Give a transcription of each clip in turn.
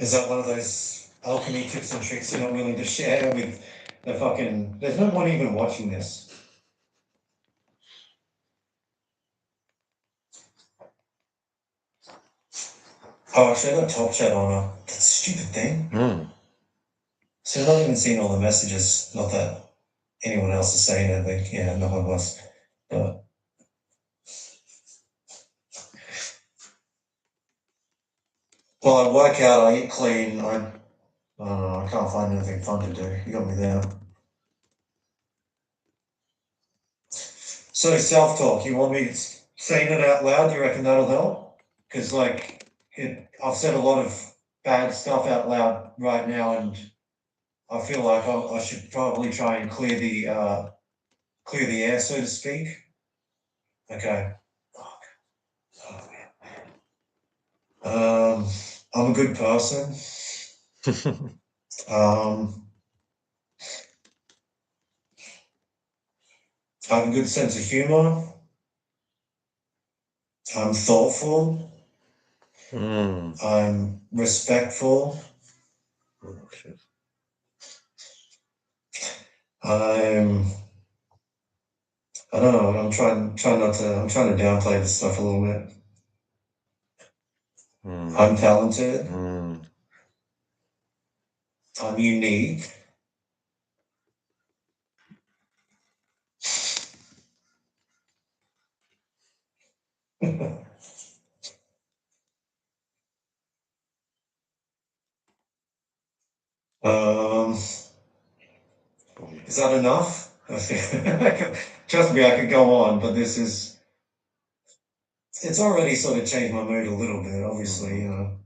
Is that one of those alchemy tips and tricks you're not willing to share with the fucking? There's no one even watching this. Oh, actually, I got top chat on her. That's a stupid thing. So I'm not even seeing all the messages. Not that anyone else is saying it, but yeah, no one was. But well, I work out, I eat clean, I don't know, I can't find anything fun to do. You got me there. So self-talk, you want me saying it out loud? Do you reckon that'll help? Because like I've said a lot of bad stuff out loud right now, and I feel like I should probably try and clear the air, so to speak. Okay. I'm a good person. Um, I have a good sense of humor. I'm thoughtful. I'm respectful. I'm I don't know. I'm trying to downplay this stuff a little bit. I'm talented. I'm unique. Um, is that enough? Trust me, I could go on, but it's already sort of changed my mood a little bit, obviously, you know.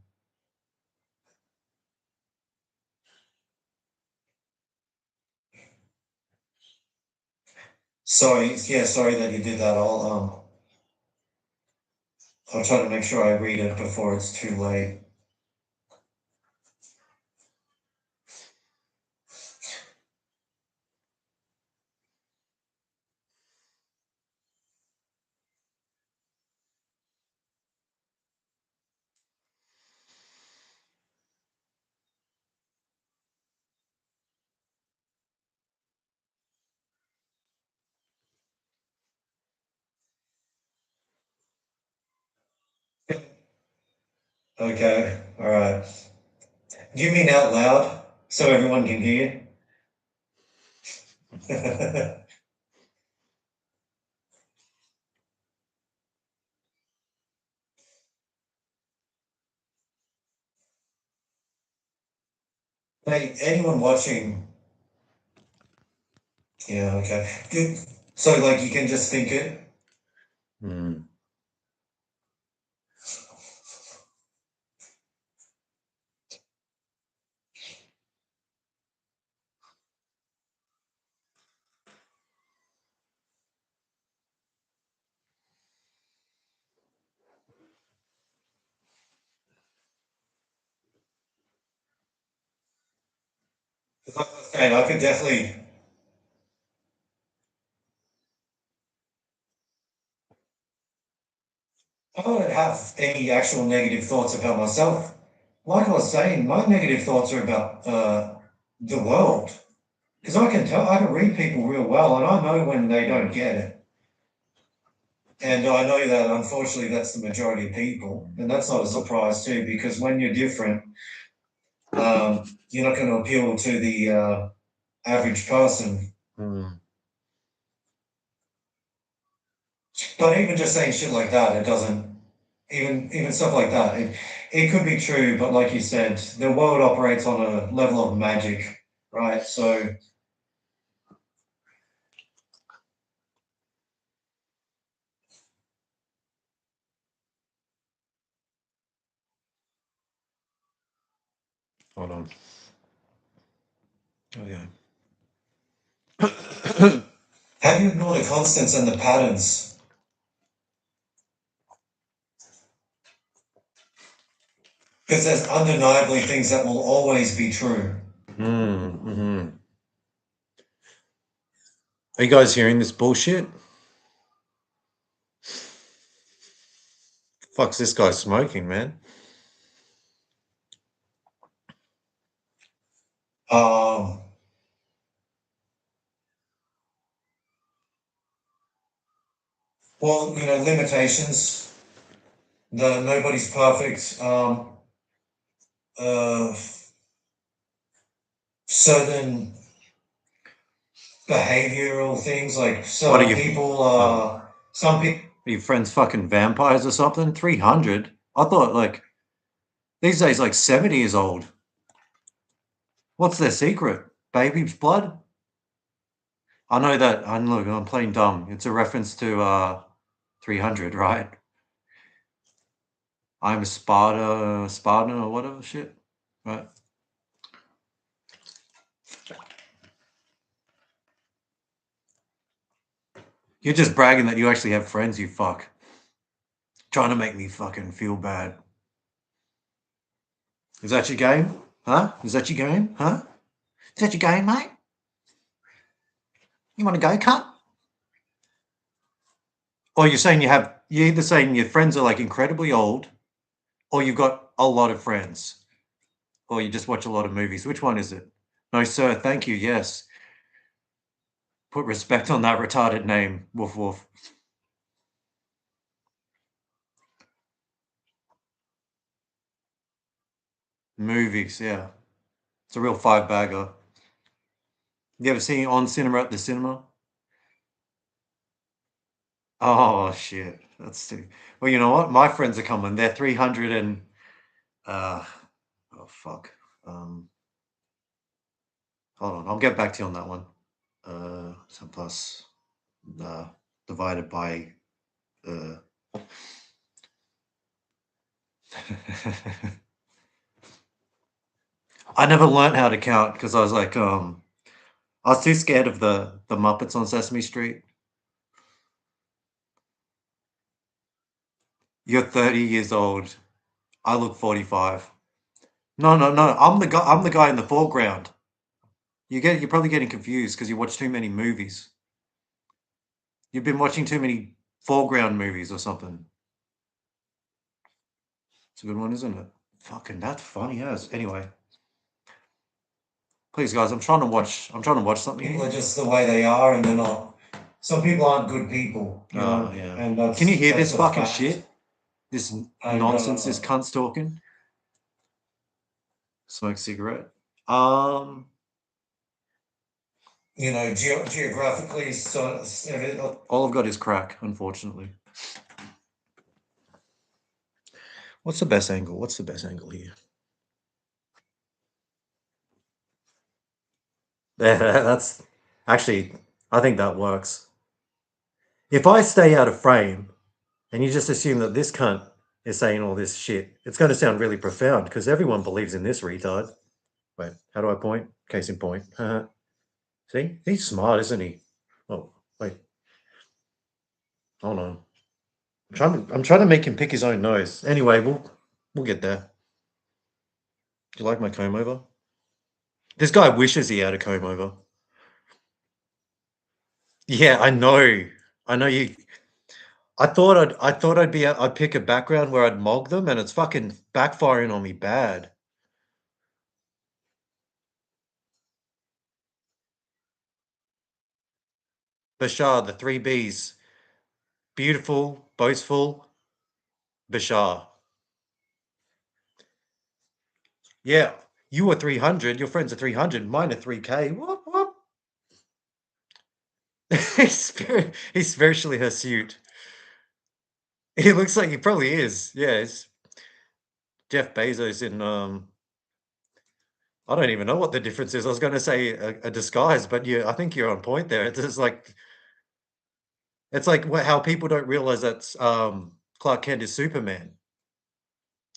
Sorry, yeah, sorry that you did that. I'll try to make sure I read it before it's too late. Okay, all right. Do you mean out loud so everyone can hear? Hey, anyone watching? Yeah, okay. Good. So, like, you can just think it. Like I was saying, I could definitely. I don't have any actual negative thoughts about myself. Like I was saying, my negative thoughts are about the world. Because I can read people real well, and I know when they don't get it. And I know that unfortunately that's the majority of people, and that's not a surprise too, because when you're different, you're not going to appeal to the average person. But even just saying shit like that, it doesn't. Even stuff like that, it could be true, but like you said, the world operates on a level of magic, right? So Hold on. Oh yeah. how do you ignore the constants and the patterns? Because there's undeniably things that will always be true. Are you guys hearing this bullshit? Fuck's this guy smoking, man? Um, well, limitations. Nobody's perfect. Uh, Certain behavioral things, like What are some you? people, some people. Are your friends fucking vampires or something? 300? I thought like these days like 70 years old. What's their secret? Baby's blood? I know that. Look, I'm playing dumb. It's a reference to 300, right? I'm a Spartan or whatever shit, right? You're just bragging that you actually have friends, you fuck. Trying to make me fucking feel bad. Is that your game? Huh? Is that your game? Huh? Is that your game, mate? You want to go, cunt? Or you're either saying your friends are like incredibly old, or you've got a lot of friends, or you just watch a lot of movies. Which one is it? No, sir, thank you, yes. Put respect on that retarded name. Woof woof. Movies, yeah. It's a real five bagger. You ever seen On Cinema at the cinema? Oh shit. That's too well, you know what? My friends are coming. They're 300 and uh oh fuck. Um Hold on, I'll get back to you on that one. 10 plus uh divided by uh I never learned how to count because I was like, I was too scared of the Muppets on Sesame Street. You're 30 years old. I look 45. No, no, no. I'm the guy in the foreground. You're probably getting confused because you watch too many movies. You've been watching too many foreground movies or something. It's a good one, isn't it? Fucking that's funny as. Anyway, please guys, I'm trying to watch something People are here. just the way they are, and they're not. Some people aren't good people, Oh yeah. and Can you hear that's this a fucking fact. shit? This And nonsense this cunt's talking? Smoke cigarette. geographically, so All I've got is crack, unfortunately. What's the best angle? What's the best angle here? Yeah, that's actually, I think that works. If I stay out of frame and you just assume that this cunt is saying all this shit, it's going to sound really profound because everyone believes in this retard. Wait, how do I point? Case in point. See, he's smart, isn't he? Oh, wait, hold on. I'm trying to make him pick his own nose. Anyway, we'll get there. Do you like my comb over? This guy wishes he had a comb over. Yeah, I know. I know you. I thought I'd pick a background where I'd mog them, and it's fucking backfiring on me bad. Bashar, the three Bs. Beautiful, boastful, Bashar. Yeah, you are 300, your friends are 300, mine are 3K. Whoop, whoop. He's spiritually hirsute. He looks like he probably is. Yeah, it's Jeff Bezos in I don't even know what the difference is. I was going to say a disguise, but yeah, I think you're on point there. It's like how people don't realize that Clark Kent is Superman.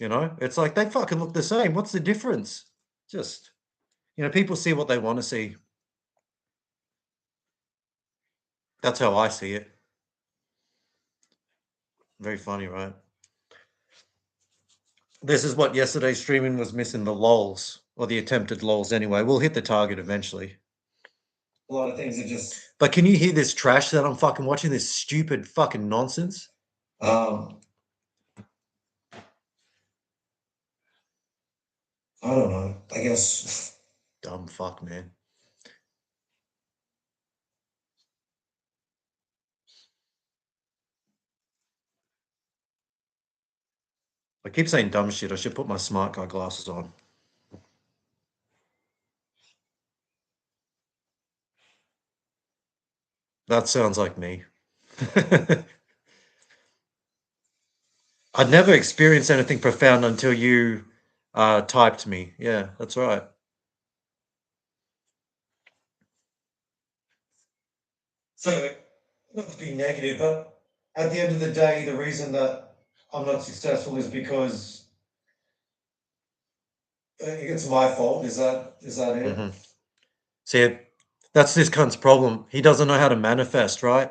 You know, it's like they fucking look the same. What's the difference? Just people see what they want to see. That's how I see it. Very funny, right? This is what yesterday's streaming was missing, the lols, or the attempted lols anyway. We'll hit the target eventually. a lot of things are just. But can you hear this trash that I'm fucking watching? This stupid fucking nonsense? Um, I don't know. I guess Dumb fuck, man. I keep saying dumb shit. I should put my smart guy glasses on. That sounds like me. I'd never experienced anything profound until you typed me. Yeah, that's right. So, not to be negative, but at the end of the day, the reason that I'm not successful is because it's my fault. Is that it? Hmm. See, that's this cunt's problem. He doesn't know how to manifest, right?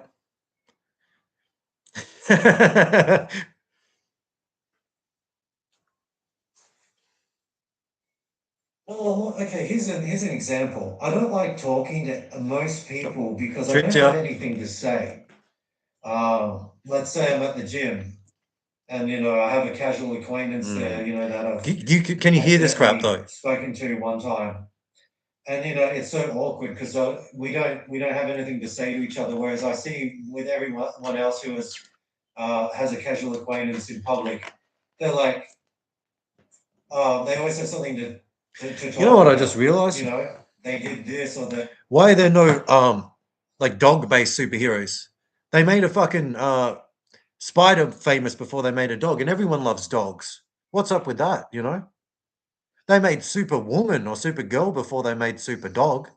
Well, okay, here's an example. I don't like talking to most people because I Tricked don't have you. anything to say. Let's say I'm at the gym and I have a casual acquaintance there, Mm. that I've Can you hear this crap accidentally though? spoken to one time. And it's so awkward because we don't have anything to say to each other. Whereas I see with everyone else who has a casual acquaintance in public, they're like, they always have something to You know talk what I just about. realized? They did this or that. Why are there no like dog-based superheroes? They made a fucking spider famous before they made a dog, and everyone loves dogs. What's up with that, you know? They made Superwoman or Supergirl before they made Superdog.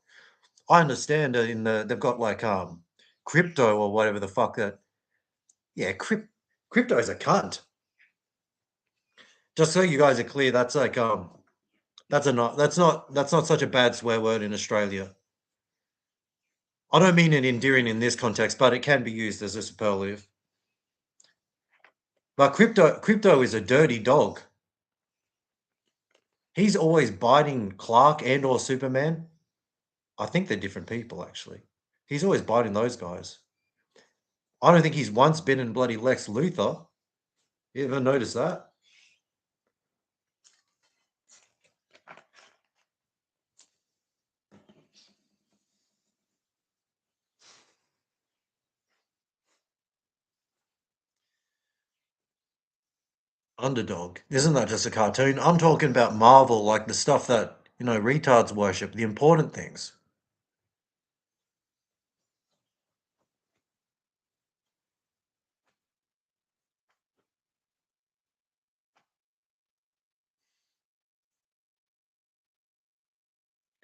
I understand they've got like crypto or whatever the fuck that. Yeah, crypto is a cunt. Just so you guys are clear, that's like that's not such a bad swear word in Australia. I don't mean it endearing in this context, but it can be used as a superlative. But crypto is a dirty dog. He's always biting Clark and or Superman. I think they're different people actually. He's always biting those guys. I don't think he's once bitten bloody Lex Luthor. You ever notice that? Underdog. Isn't that just a cartoon? I'm talking about Marvel, like the stuff that, retards worship, the important things.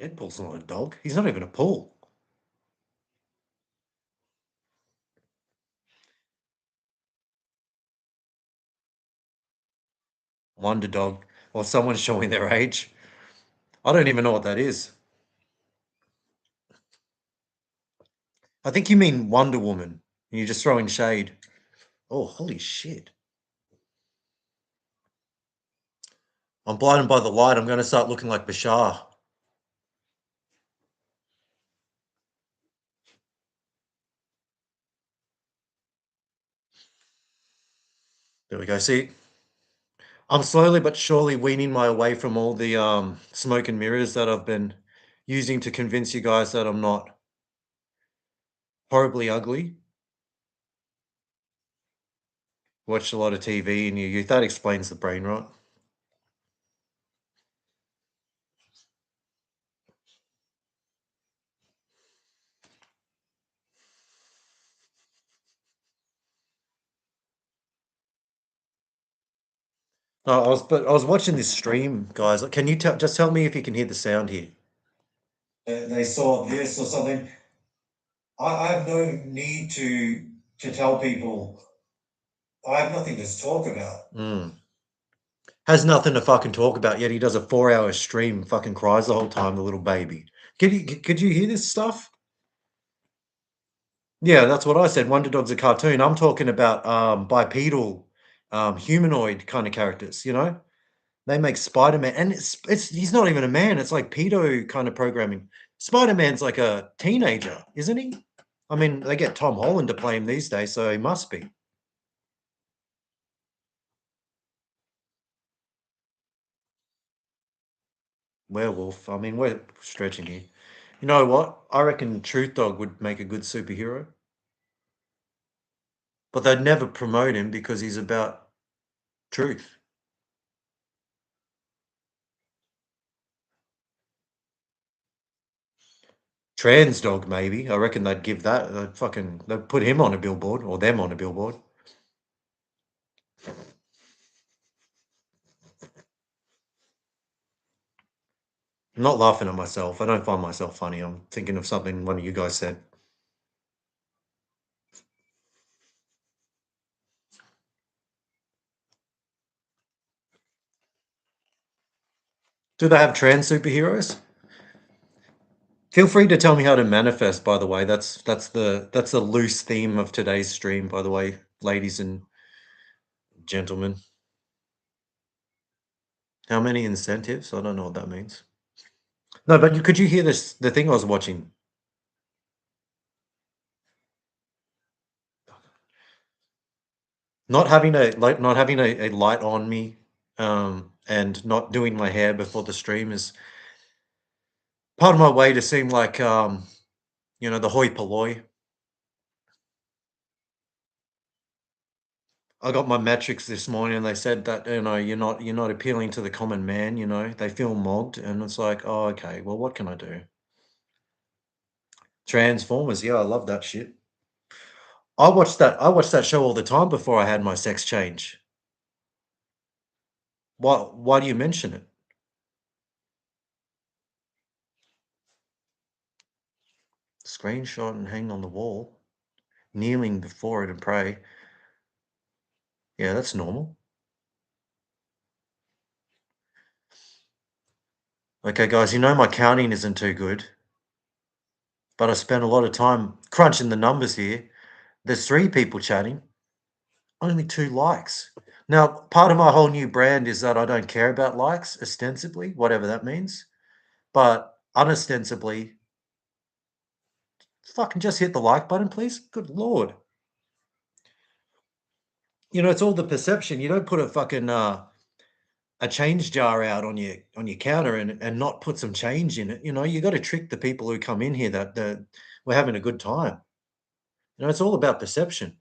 Deadpool's not a dog. He's not even a pool. Wonder Dog. Or someone showing their age. I don't even know what that is. I think you mean Wonder Woman. And you're just throwing shade. Oh, holy shit. I'm blinded by the light. I'm going to start looking like Bashar. There we go. See, I'm slowly but surely weaning my way from all the smoke and mirrors that I've been using to convince you guys that I'm not horribly ugly. Watched a lot of TV in your youth. That explains the brain rot. No, I was watching this stream, guys. Can you just tell me if you can hear the sound here? They saw this or something. I have no need to tell people. I have nothing to talk about. Mm. Has nothing to fucking talk about yet. He does a 4-hour stream, fucking cries the whole time, the little baby. Could you hear this stuff? Yeah, that's what I said. Wonder Dog's a cartoon. I'm talking about bipedal, humanoid kind of characters. They make Spider-Man, and he's not even a man. It's like pedo kind of programming. Spider-Man's like a teenager, isn't he? I mean, they get Tom Holland to play him these days, so he must be. werewolf. I mean, we're stretching here. You know what? I reckon Truth Dog would make a good superhero. But they'd never promote him because he's about truth. Trans Dog, maybe. I reckon they'd give that. They'd put him on a billboard or them on a billboard. I'm not laughing at myself. I don't find myself funny. I'm thinking of something one of you guys said. Do they have trans superheroes? Feel free to tell me how to manifest, by the way. That's the loose theme of today's stream, by the way, ladies and gentlemen. How many incentives? I don't know what that means. No, but could you hear this? The thing I was watching. Not having a light on me, and not doing my hair before the stream is part of my way to seem like, the hoi polloi. I got my metrics this morning, and they said that, you're not appealing to the common man, they feel mogged, and it's like, "Oh, okay, well, what can I do?" Transformers, yeah, I love that shit. I watched that show all the time before I had my sex change. Why do you mention it? Screenshot and hang on the wall, kneeling before it and pray. Yeah, that's normal. Okay, guys, my counting isn't too good, but I spent a lot of time crunching the numbers here. There's 3 people chatting, only 2 likes. Now, part of my whole new brand is that I don't care about likes, ostensibly, whatever that means, but unostensibly, fucking just hit the like button, please. Good lord. It's all the perception. You don't put a change jar out on your counter and not put some change in it. You got to trick the people who come in here that we're having a good time. It's all about perception.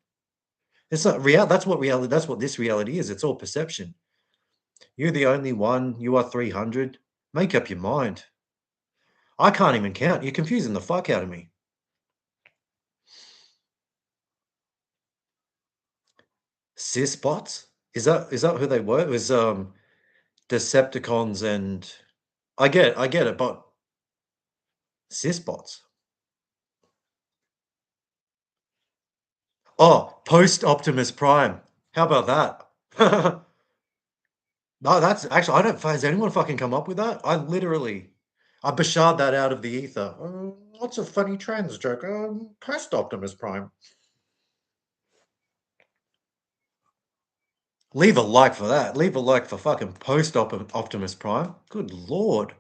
It's not real. That's what reality. That's what this reality is. It's all perception. You're the only one. You are 300. Make up your mind. I can't even count. You're confusing the fuck out of me. Cisbots? Is that who they were? It was Decepticons and I get it, but Cisbots. Oh, post Optimus Prime. How about that? No, that's actually I don't has anyone fucking come up with that? I Bashard that out of the ether. What's a funny trans joke? Post Optimus Prime. Leave a like for that. Leave a like for fucking post Optimus Prime. Good lord.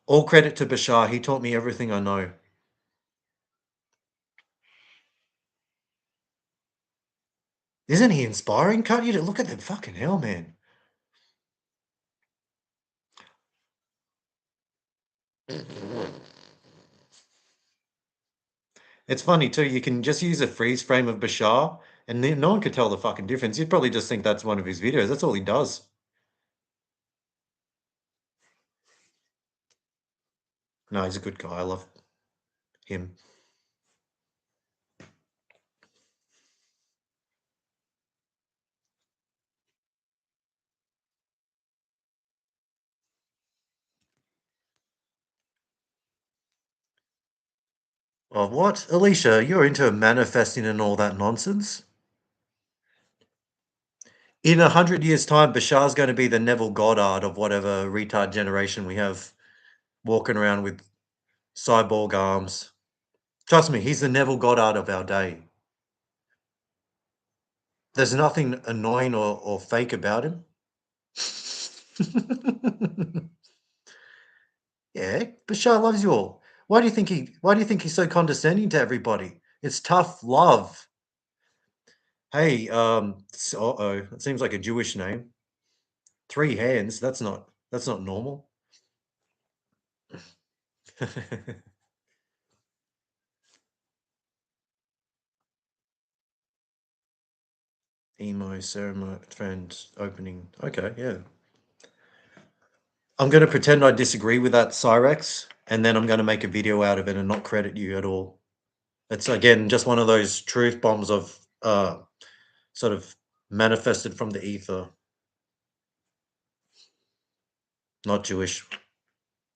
All credit to Bashar. He taught me everything I know. Isn't he inspiring? Can't you look at the fucking hell, man? It's funny too. You can just use a freeze frame of Bashar, and then no one could tell the fucking difference. You'd probably just think that's one of his videos. That's all he does. No, he's a good guy. I love him. Oh, what? Alicia, you're into manifesting and all that nonsense? In 100 years' time, Bashar's going to be the Neville Goddard of whatever retard generation we have walking around with cyborg arms. Trust me, he's the Neville Goddard of our day. There's nothing annoying or fake about him. Yeah, Bashar loves you all. Why do you think he's so condescending to everybody? It's tough love. Hey, uh-oh, it seems like a Jewish name. 3 hands, that's not normal. Emo ceremony trend opening. Okay, yeah. I'm gonna pretend I disagree with that Cyrex, and then I'm gonna make a video out of it and not credit you at all. It's again just one of those truth bombs of sort of manifested from the ether. Not Jewish.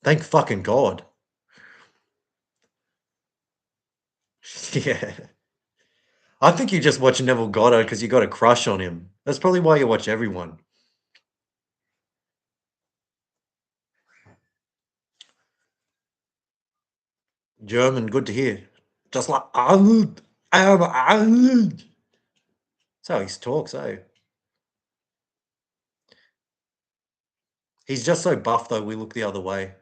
Thank fucking God. Yeah. I think you just watch Neville Goddard because you got a crush on him. That's probably why you watch everyone. German, good to hear. Just like Arnold. Arnold. That's how he talks, eh? He's just so buff though, we look the other way.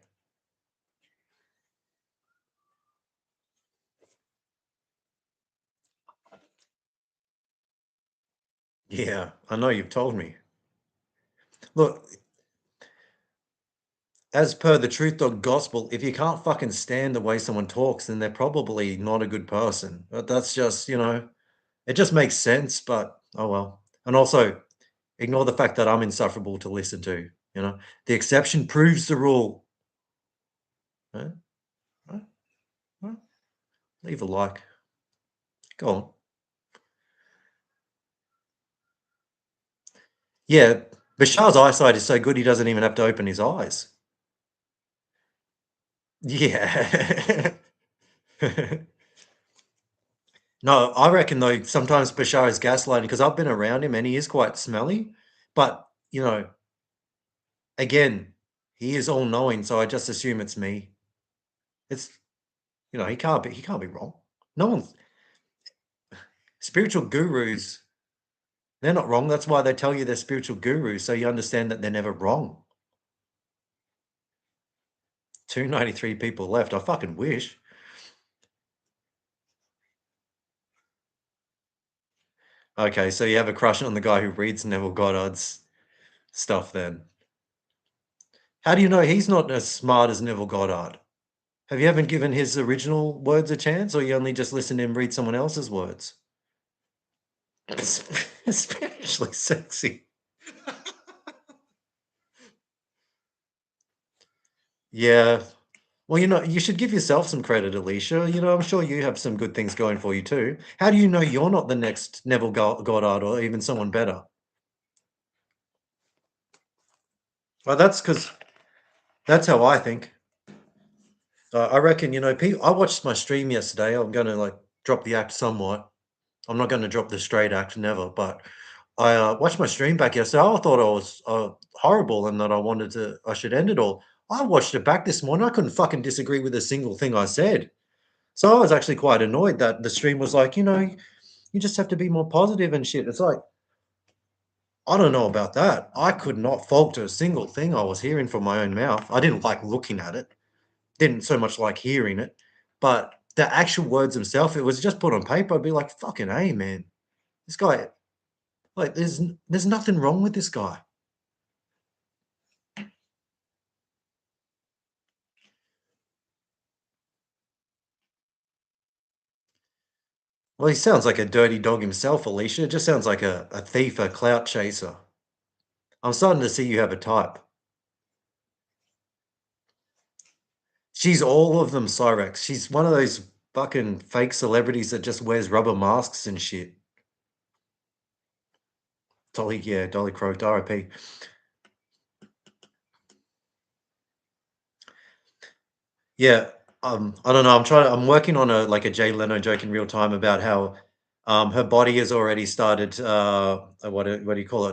Yeah, I know you've told me. Look, as per the Truth Dog Gospel, if you can't fucking stand the way someone talks, then they're probably not a good person. But that's just, it just makes sense, but oh well. And also, ignore the fact that I'm insufferable to listen to, you know? The exception proves the rule. Huh? Huh? Huh? Leave a like. Go on. Yeah, Bashar's eyesight is so good he doesn't even have to open his eyes. Yeah. No, I reckon though sometimes Bashar is gaslighting because I've been around him and he is quite smelly. But again, he is all knowing, so I just assume it's me. It's he can't be wrong. No one's spiritual gurus, they're not wrong. That's why they tell you they're spiritual gurus, so you understand that they're never wrong. 293 people left. I fucking wish. Okay, so you have a crush on the guy who reads Neville Goddard's stuff then. How do you know he's not as smart as Neville Goddard? Have you ever given his original words a chance, or you only just listen to him read someone else's words? Spiritually sexy. Yeah. Well, you should give yourself some credit, Alicia. I'm sure you have some good things going for you too. How do you know you're not the next Neville Goddard or even someone better? Well, that's how I think. I reckon, I watched my stream yesterday. I'm going to like drop the act somewhat. I'm not going to drop the straight act, never. But I watched my stream back yesterday. I thought I was horrible and that I should end it all. I watched it back this morning. I couldn't fucking disagree with a single thing I said. So I was actually quite annoyed that the stream was like, you just have to be more positive and shit. It's like, I don't know about that. I could not falter a single thing I was hearing from my own mouth. I didn't like looking at it, didn't so much like hearing it, but the actual words themselves, it was just put on paper. I'd be like, fucking A, man. This guy, like, there's nothing wrong with this guy. Well, he sounds like a dirty dog himself, Alicia. It just sounds like a thief, a clout chaser. I'm starting to see you have a type. She's all of them, Cyrex. She's one of those fucking fake celebrities that just wears rubber masks and shit. Dolly croaked, RIP. Yeah, I don't know. I'm working on a Jay Leno joke in real time about how her body has already started what do you call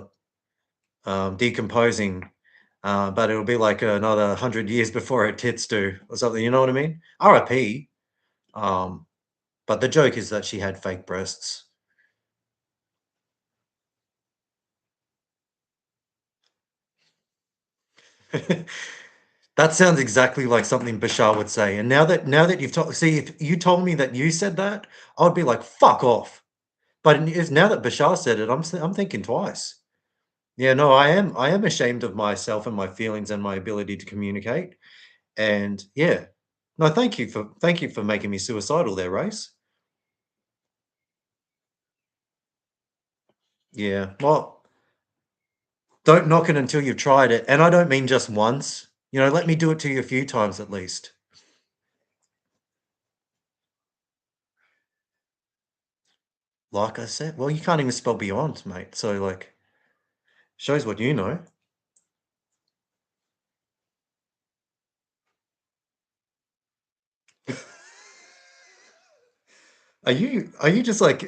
it? Decomposing. But it'll be like another 100 years before her tits do or something. You know what I mean? RIP. Um, but the joke is that she had fake breasts. That sounds exactly like something Bashar would say. And now that you've told, see, if you told me that you said that, I would be like, fuck off. But if now that Bashar said it, I'm thinking twice. Yeah, no, I am ashamed of myself and my feelings and my ability to communicate. And yeah, no, thank you for making me suicidal there, Race. Yeah, well, don't knock it until you've tried it, and I don't mean just once. Let me do it to you a few times at least. Like I said, well, you can't even spell beyond, mate. So like, shows what you know. Are you just like,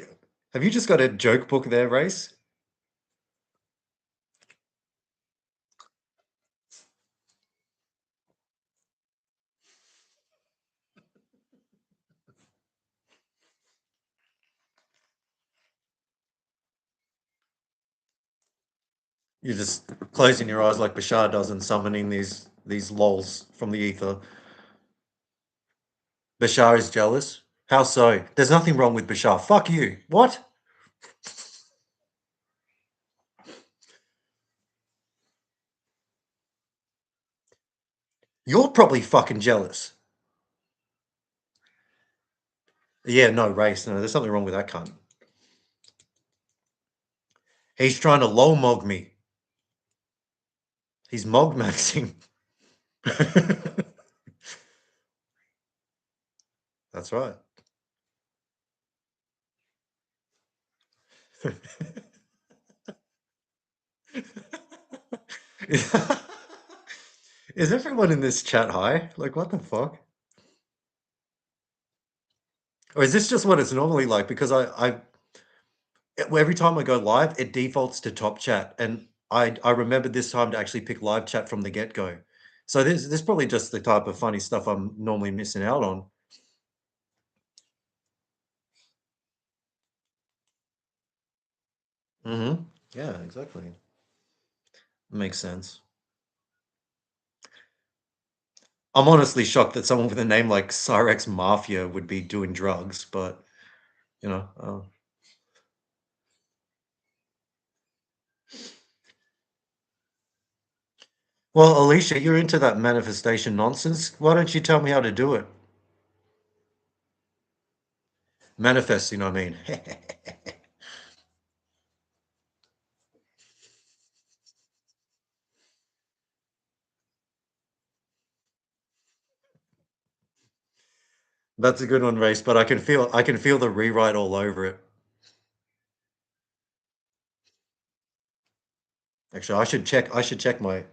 have you just got a joke book there, Race? You're just closing your eyes like Bashar does and summoning these lols from the ether. Bashar is jealous. How so? There's nothing wrong with Bashar. Fuck you. What? You're probably fucking jealous. Yeah, no, Race. No, there's something wrong with that cunt. He's trying to lol mog me. He's mog maxing. That's right. Is everyone in this chat high? Like, what the fuck? Or is this just what it's normally like? Because every time I go live, it defaults to top chat, and I remember this time to actually pick live chat from the get go. So this probably just the type of funny stuff I'm normally missing out on. Yeah, exactly. Makes sense. I'm honestly shocked that someone with a name like Cyrex Mafia would be doing drugs, but you know, uh, well, Alicia, you're into that manifestation nonsense. Why don't you tell me how to do it? Manifest, I mean. That's a good one, Race, but I can feel the rewrite all over it. Actually, I should check my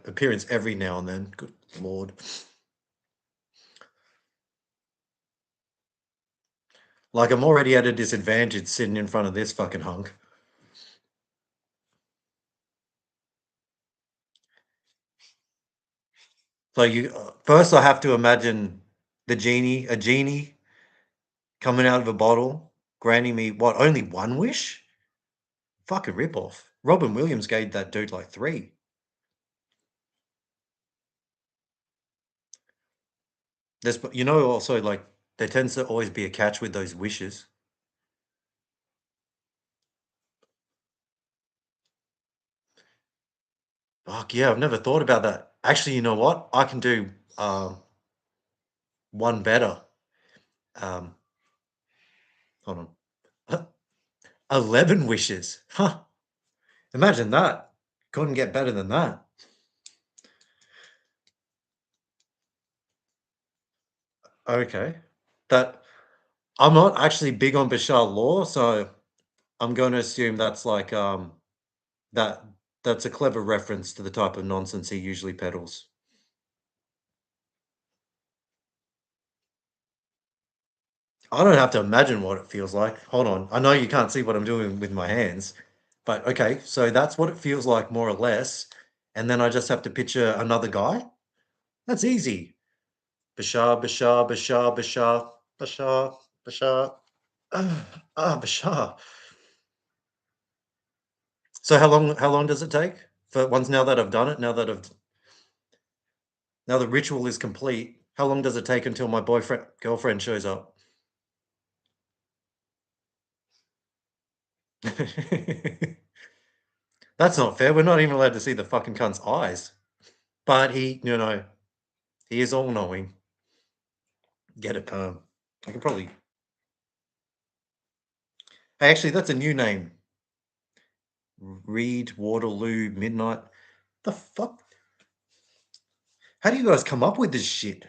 appearance every now and then. Good lord. Like I'm already at a disadvantage sitting in front of this fucking hunk. So you first I have to imagine a genie coming out of a bottle, granting me what, only one wish? Fucking rip off. Robin Williams gave that dude like three. Also like there tends to always be a catch with those wishes. Fuck yeah, I've never thought about that. Actually, you know what? I can do one better. Um, hold on. 11 wishes. Huh. Imagine that. Couldn't get better than that. Okay. That I'm not actually big on Bashar law, so I'm going to assume that's like that that's a clever reference to the type of nonsense he usually peddles. I don't have to imagine what it feels like. Hold on. I know you can't see what I'm doing with my hands, but okay, so that's what it feels like more or less. And then I just have to picture another guy. That's easy. Bashar, Bashar, Bashar, Bashar, Bashar, Bashar. Bashar. So how long does it take? For once now that I've done it, now the ritual is complete, how long does it take until my girlfriend shows up? That's not fair. We're not even allowed to see the fucking cunt's eyes. But he is all knowing. Get a perm. I can probably. Hey, actually, that's a new name. Reed Waterloo Midnight. The fuck? How do you guys come up with this shit?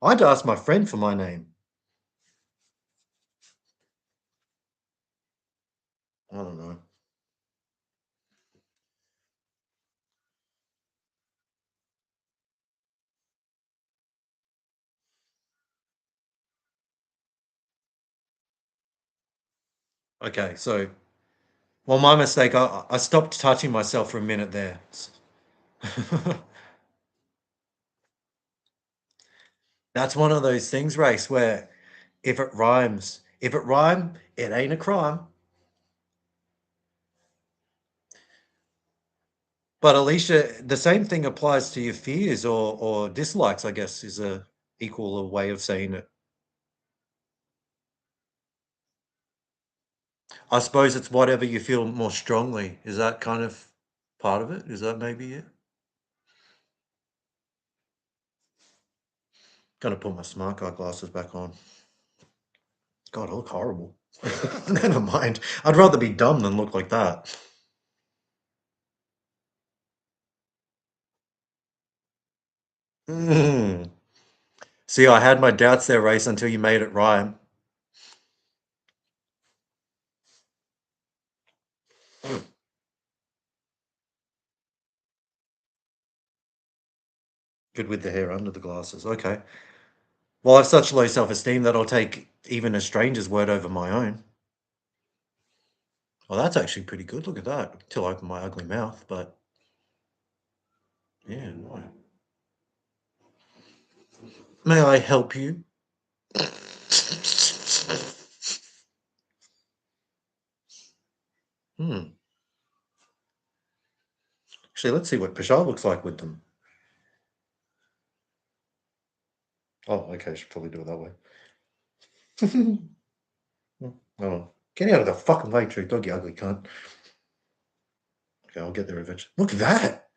I had to ask my friend for my name. I don't know. Okay, so well, my mistake. I stopped touching myself for a minute there. That's one of those things, Race, where if it rhyme, it ain't a crime. But Alicia, the same thing applies to your fears or dislikes, I guess, is a equal a way of saying it. I suppose it's whatever you feel more strongly. Is that kind of part of it? Is that maybe it? Gonna put my smart guy glasses back on. God, I look horrible. Never mind. I'd rather be dumb than look like that. Mm. See, I had my doubts there, Race, until you made it rhyme. Good with the hair under the glasses. Okay. Well, I have such low self-esteem that I'll take even a stranger's word over my own. Well, that's actually pretty good. Look at that. Till I open my ugly mouth, but yeah. No. May I help you? Hmm. Actually, let's see what Pashar looks like with them. Oh, okay. I should probably do it that way. Oh, get out of the fucking way, True Dog, you ugly cunt. Okay, I'll get there eventually. Look at that.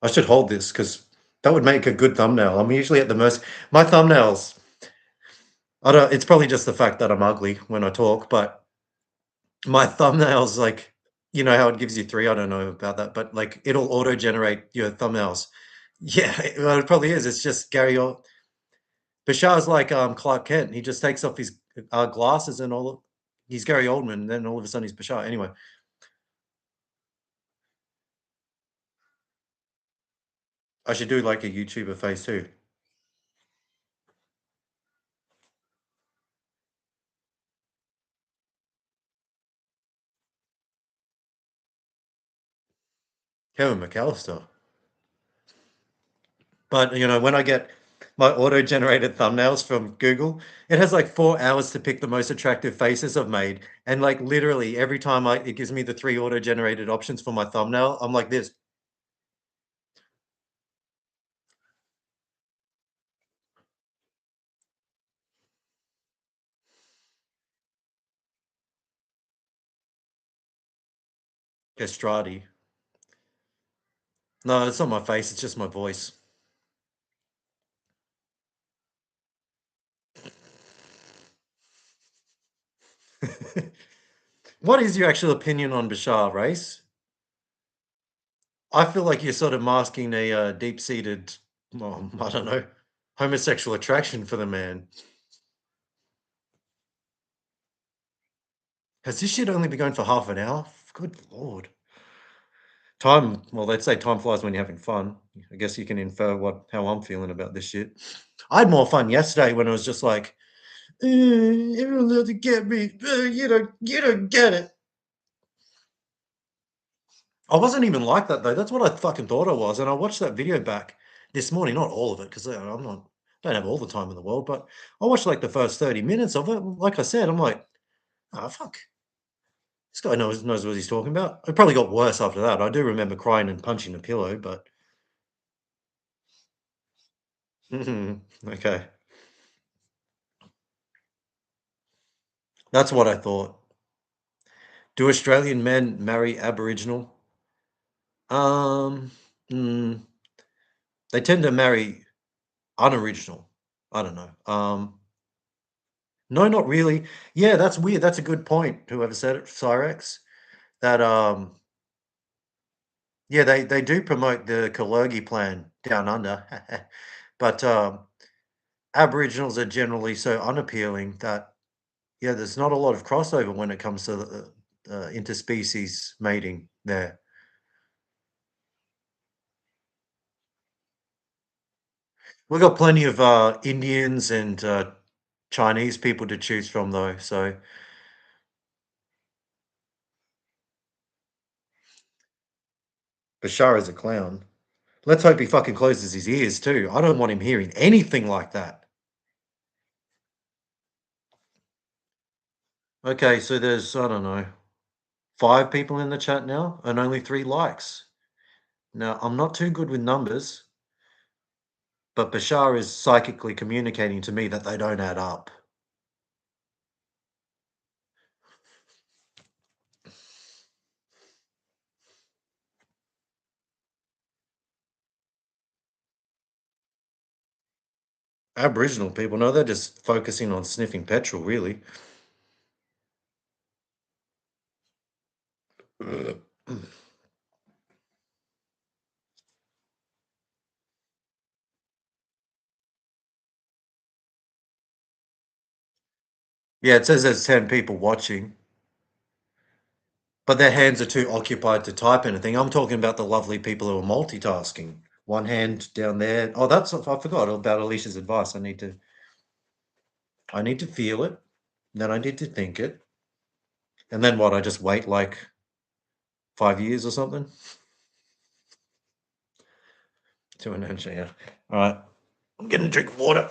I should hold this because that would make a good thumbnail. I'm usually at the most. My thumbnails. I don't. It's probably just the fact that I'm ugly when I talk, but my thumbnails, like, you know how it gives you three. I don't know about that, but like it'll auto generate your thumbnails. Yeah, well, it probably is. It's just Gary. Bashar's like Clark Kent. He just takes off his glasses and all. He's Gary Oldman, and then all of a sudden he's Bashar. Anyway, I should do like a YouTuber face too. Kevin McAllister. But when I get my auto-generated thumbnails from Google, it has like 4 hours to pick the most attractive faces I've made, and like literally every time it gives me the three auto-generated options for my thumbnail, I'm like this. Castrati. No, it's not my face. It's just my voice. What is your actual opinion on Bashar, Race? I feel like you're sort of masking a deep-seated, well, I don't know, homosexual attraction for the man. Has this shit only been going for half an hour? Good lord. Well, they'd say time flies when you're having fun. I guess you can infer how I'm feeling about this shit. I had more fun yesterday when it was just like, everyone's out to get me. You don't get it. I wasn't even like that though. That's what I fucking thought I was. And I watched that video back this morning, not all of it, because don't have all the time in the world, but I watched like the first 30 minutes of it. Like I said, I'm like, oh fuck. This guy knows what he's talking about. It probably got worse after that. I do remember crying and punching a pillow, but okay. That's what I thought. Do Australian men marry Aboriginal? Um, mm, they tend to marry unoriginal. I don't know. No, not really. Yeah, that's weird. That's a good point. Whoever said it, Cyrex. That yeah, they do promote the Kalergi plan down under, but Aboriginals are generally so unappealing that yeah, there's not a lot of crossover when it comes to the, interspecies mating there. We've got plenty of Indians and Chinese people to choose from, though. So Bashar is a clown. Let's hope he fucking closes his ears too. I don't want him hearing anything like that. Okay, so there's, I don't know, 5 people in the chat now and only 3 likes. Now, I'm not too good with numbers, but Bashar is psychically communicating to me that they don't add up. Aboriginal people, no, they're just focusing on sniffing petrol, really. Ugh. Yeah, it says there's 10 people watching, but their hands are too occupied to type anything. I'm talking about the lovely people who are multitasking. One hand down there. Oh, that's I forgot about Alicia's advice. I need to feel it, then I need to think it, and then what? I just wait like 5 years or something to an answer. Yeah. All right. I'm getting a drink of water.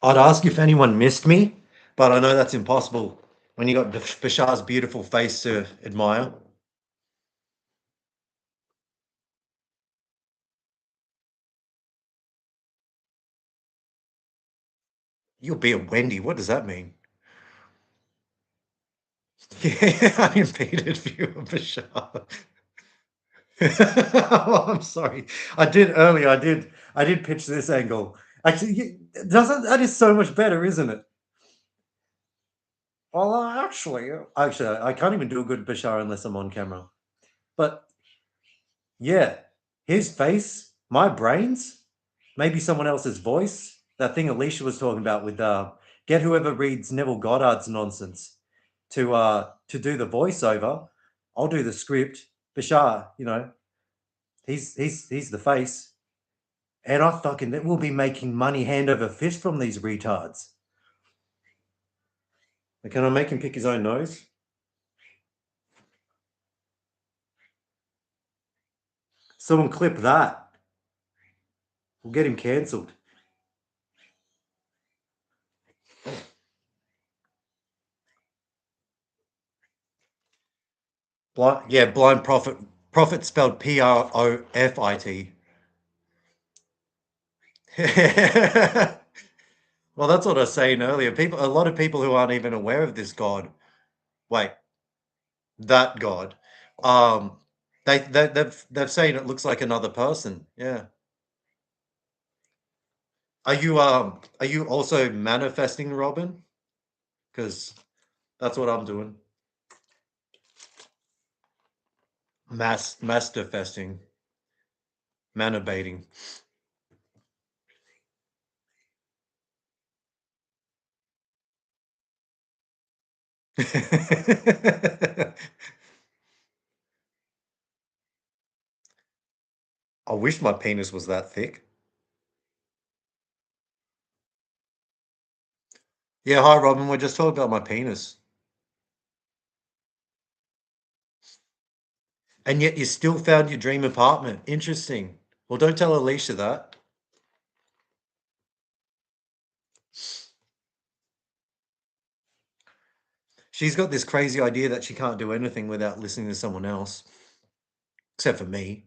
I'd ask if anyone missed me, but I know that's impossible when you got Bashar's beautiful face to admire. You'll be a Wendy. What does that mean? Yeah, unimpeded view of Bashar. Oh, I'm sorry. I did earlier. I did pitch this angle. Actually, doesn't that is so much better, isn't it? Well, actually, I can't even do a good Bashar unless I'm on camera. But yeah, his face, my brains, maybe someone else's voice. That thing Alicia was talking about with get whoever reads Neville Goddard's nonsense to do the voiceover. I'll do the script. Bashar, he's the face, and I fucking that will be making money hand over fist from these retards. Can I make him pick his own nose? Someone clip that. We'll get him cancelled. Blind prophet. Prophet spelled Profit. Well, that's what I was saying earlier. A lot of people who aren't even aware of this God, wait, that God, um, they've saying it looks like another person. Yeah. Are you also manifesting, Robin? Because that's what I'm doing. Mass defesting, baiting. I wish my penis was that thick. Yeah, hi Robin. We're just talking about my penis. And yet you still found your dream apartment. Interesting. Well, don't tell Alicia that. She's got this crazy idea that she can't do anything without listening to someone else, except for me.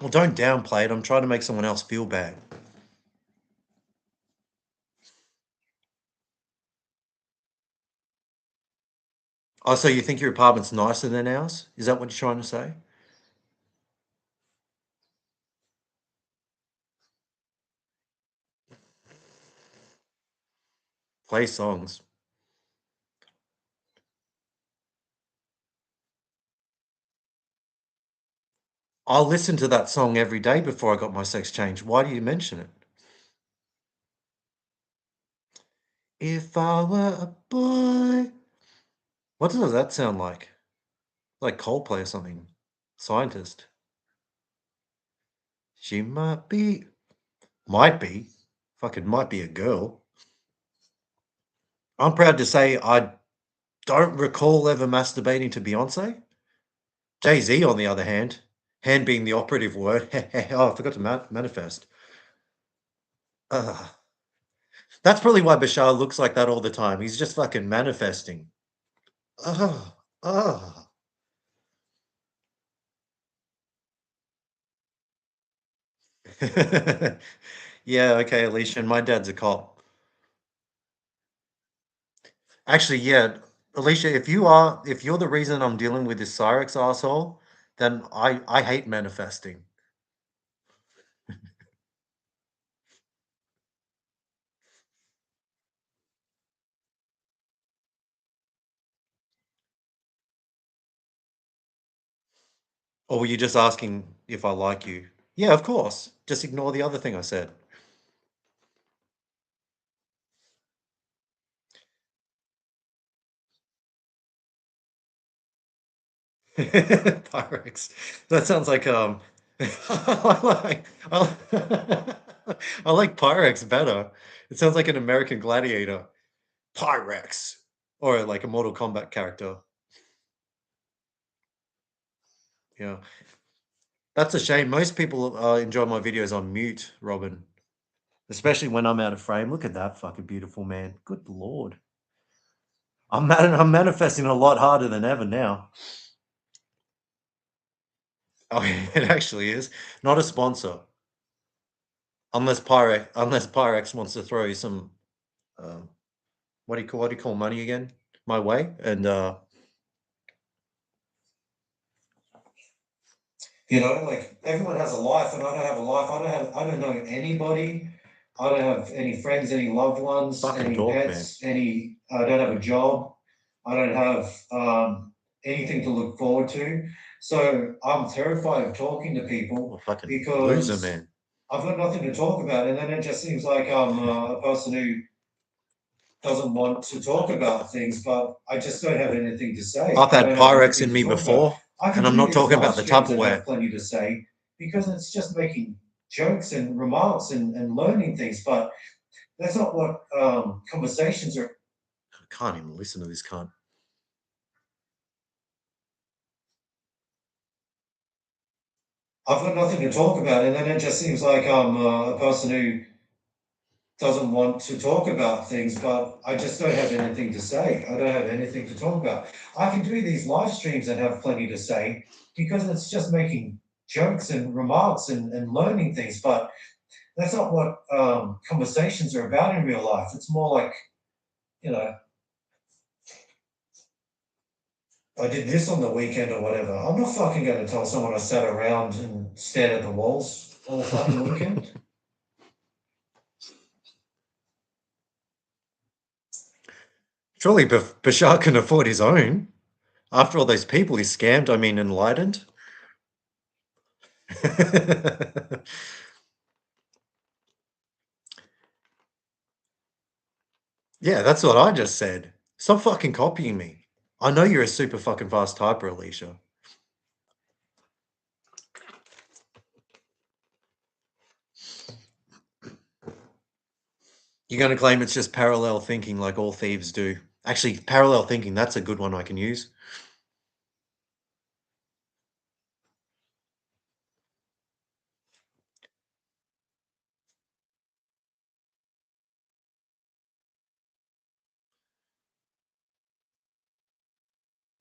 Well, don't downplay it. I'm trying to make someone else feel bad. Oh, so you think your apartment's nicer than ours? Is that what you're trying to say? Play songs. I listened to that song every day before I got my sex change. Why do you mention it? If I were a boy. What does that sound like? Like Coldplay or something. Scientist. She might be, fucking might be a girl. I'm proud to say I don't recall ever masturbating to Beyonce. Jay-Z, on the other hand being the operative word. Oh, I forgot to manifest. Ugh. That's probably why Bashar looks like that all the time. He's just fucking manifesting. Ugh. Ugh. Yeah, okay, Alicia, and my dad's a cop. Actually, yeah, Alicia, if you're the reason I'm dealing with this Cyrex asshole, then I hate manifesting. Or were you just asking if I like you? Yeah, of course. Just ignore the other thing I said. Pyrex. That sounds like I like I, I like Pyrex better. It sounds like an American gladiator. Pyrex. Or like a Mortal Kombat character. Yeah. That's a shame. Most people enjoy my videos on mute, Robin. Especially when I'm out of frame. Look at that fucking beautiful man. Good lord. I'm manifesting a lot harder than ever now. Oh, it actually is. Not a sponsor. Unless Pyrex wants to throw some um, what do you call money again? My way. And Like everyone has a life and I don't have a life. I don't know anybody. I don't have any friends, any loved ones, fucking any talk, man. pets, I don't have a job. I don't have anything to look forward to. So I'm terrified of talking to Oh, people fucking loser, because man. I've got nothing to talk about. And then it just seems like I'm a person who doesn't want to talk about things, but I just don't have anything to say. I've I had don't have Pyrex anything in to me talk about. before, I can and I'm do not these talking live about the streams and Tupperware. have plenty to say because it's just making jokes and remarks and learning things, but that's not what conversations are. I can't even listen to this cunt. I've got nothing to talk about, and then it just seems like I'm a person who doesn't want to talk about things, but I just don't have anything to say. I don't have anything to talk about. I can do these live streams and have plenty to say because it's just making jokes and remarks and learning things, but that's not what conversations are about in real life. It's more like, you know, I did this on the weekend or whatever. I'm not fucking going to tell someone I sat around and stared at the walls all fucking weekend. Surely Bashar can afford his own. After all those people he scammed, I mean, enlightened. Yeah, that's what I just said. Stop fucking copying me. I know you're a super fucking fast typer, Alicia. You're going to claim it's just parallel thinking like all thieves do. Actually, parallel thinking, that's a good one I can use.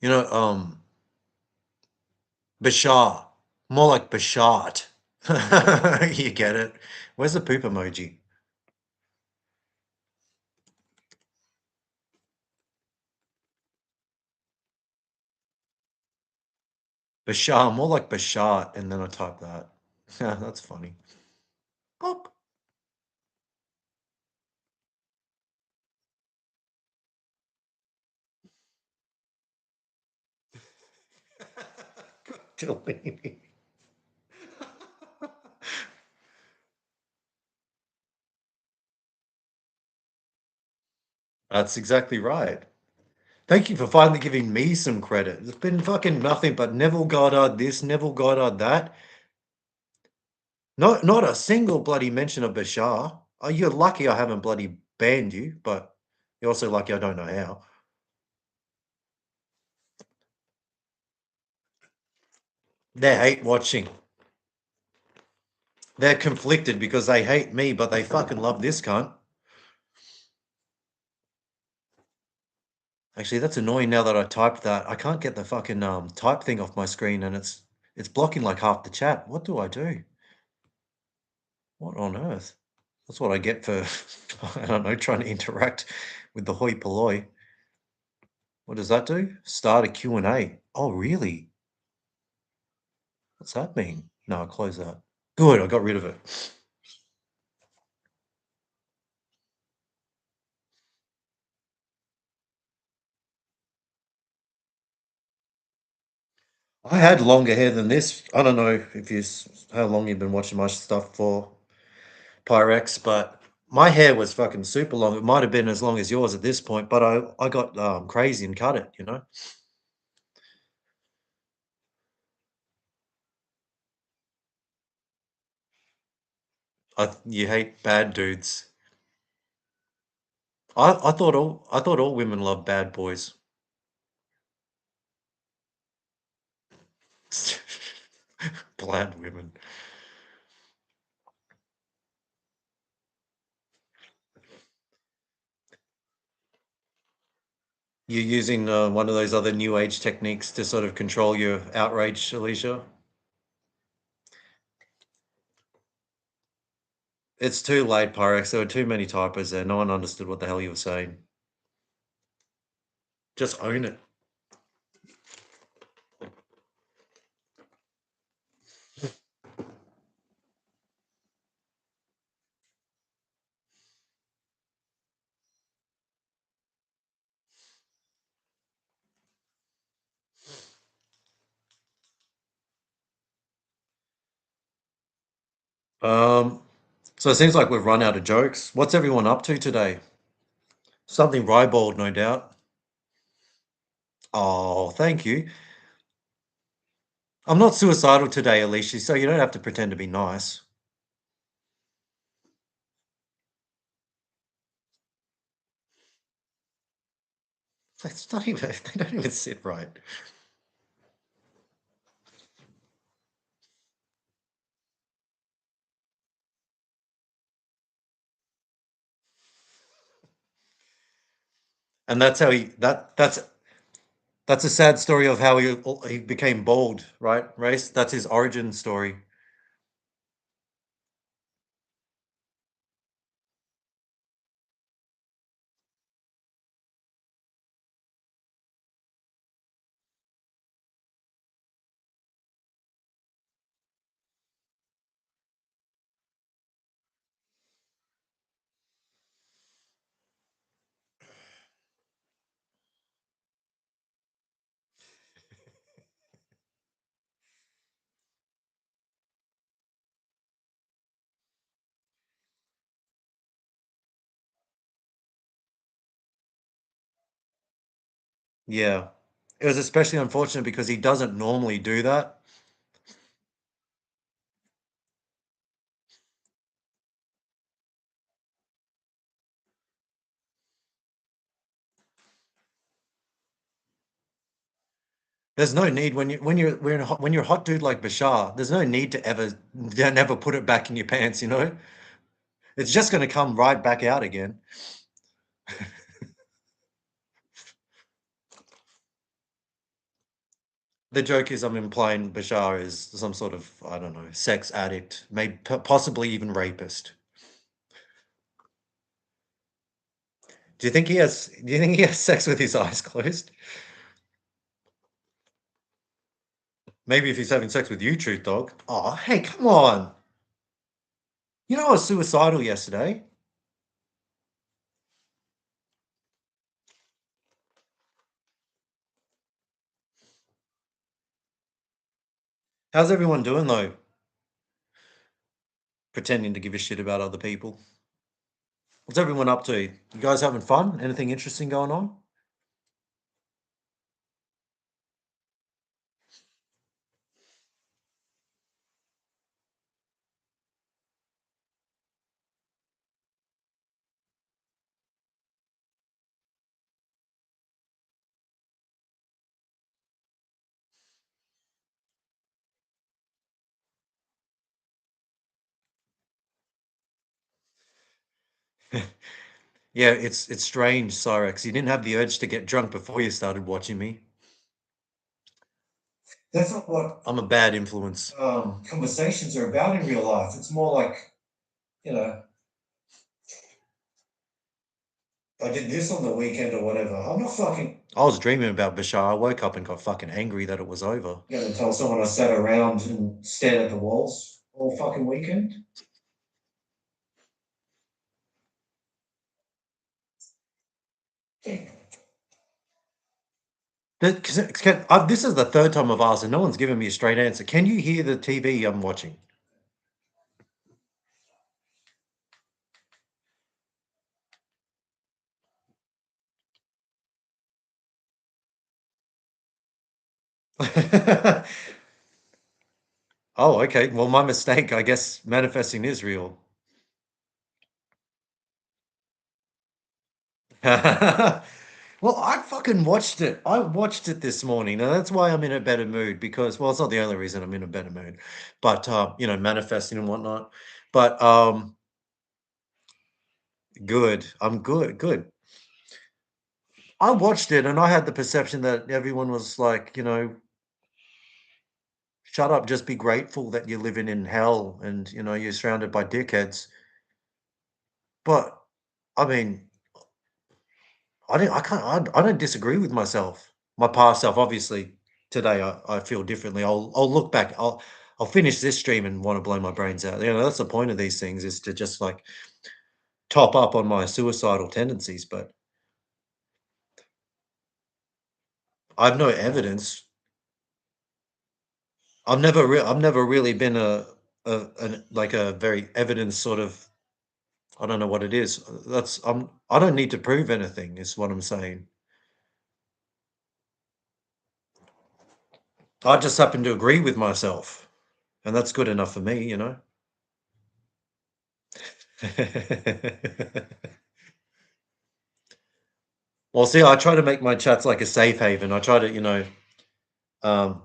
You know, Bashar. More like Bashart. You get it? Where's the poop emoji? Bashar, more like Bashart, and then I type that. Yeah, that's funny. Pop. Delaney. That's exactly right. Thank you for finally giving me some credit. It's been fucking nothing but Neville Goddard this, Neville Goddard that. Not a single bloody mention of Bashar. Oh, you're lucky I haven't bloody banned you, but you're also lucky I don't know how. They hate watching. They're conflicted because they hate me, but they fucking love this cunt. Actually, that's annoying now that I typed that. I can't get the fucking type thing off my screen and it's blocking like half the chat. What do I do? What on earth? That's what I get for I don't know, trying to interact with the hoi polloi. What does that do? Start a Q&A. Oh, really? What's that mean? No, I'll close that. Good, I got rid of it. I had longer hair than this. I don't know if how long you've been watching my stuff for, Pyrex, but my hair was fucking super long. It might have been as long as yours at this point, but I got crazy and cut it, you know? You hate bad dudes. I thought all women love bad boys. Bland women. You're using one of those other new age techniques to sort of control your outrage, Alicia. It's too late, Pyrex. There were too many typos there. No one understood what the hell you were saying. Just own it. Um, so it seems like we've run out of jokes. What's everyone up to today? Something ribald, no doubt. Oh, thank you. I'm not suicidal today, Alicia, so you don't have to pretend to be nice. That's not even, they don't even sit right. And that's how that's a sad story of how he became bald, right, Race? That's his origin story. Yeah. It was especially unfortunate because he doesn't normally do that. There's no need when you're a hot dude like Bashar, there's no need to never put it back in your pants, you know? It's just gonna come right back out again. The joke is I'm implying Bashar is some sort of, I don't know, sex addict, maybe possibly even rapist. Do you think he has sex with his eyes closed? Maybe if he's having sex with you, Truth Dog. Oh, hey, come on. You know I was suicidal yesterday. How's everyone doing though? Pretending to give a shit about other people. What's everyone up to? You guys having fun? Anything interesting going on? Yeah, it's strange, Cyrex. You didn't have the urge to get drunk before you started watching me. That's not what I'm a bad influence. conversations are about in real life. It's more like, you know, I did this on the weekend or whatever. I'm not fucking I was dreaming about Bashar. I woke up and got fucking angry that it was over. gonna tell someone I sat around and stared at the walls all fucking weekend. This is the third time I've asked and no one's given me a straight answer. Can you hear the TV I'm watching? Oh, okay. Well, my mistake. I guess manifesting is real. Well, I fucking watched it. I watched it this morning, and that's why I'm in a better mood because, well, it's not the only reason I'm in a better mood, but manifesting and whatnot. But good. I'm good. Good. I watched it, and I had the perception that everyone was like, shut up, just be grateful that you're living in hell, and you're surrounded by dickheads. But I mean, I don't disagree with myself. My past self, obviously, today I feel differently. I'll look back. I'll finish this stream and want to blow my brains out. That's the point of these things is to just like top up on my suicidal tendencies. But I have no evidence. I've never really been like a very evidence sort of. I don't know what it is. I don't need to prove anything. Is what I'm saying. I just happen to agree with myself, and that's good enough for me. Well, see, I try to make my chats like a safe haven. I try to, I'm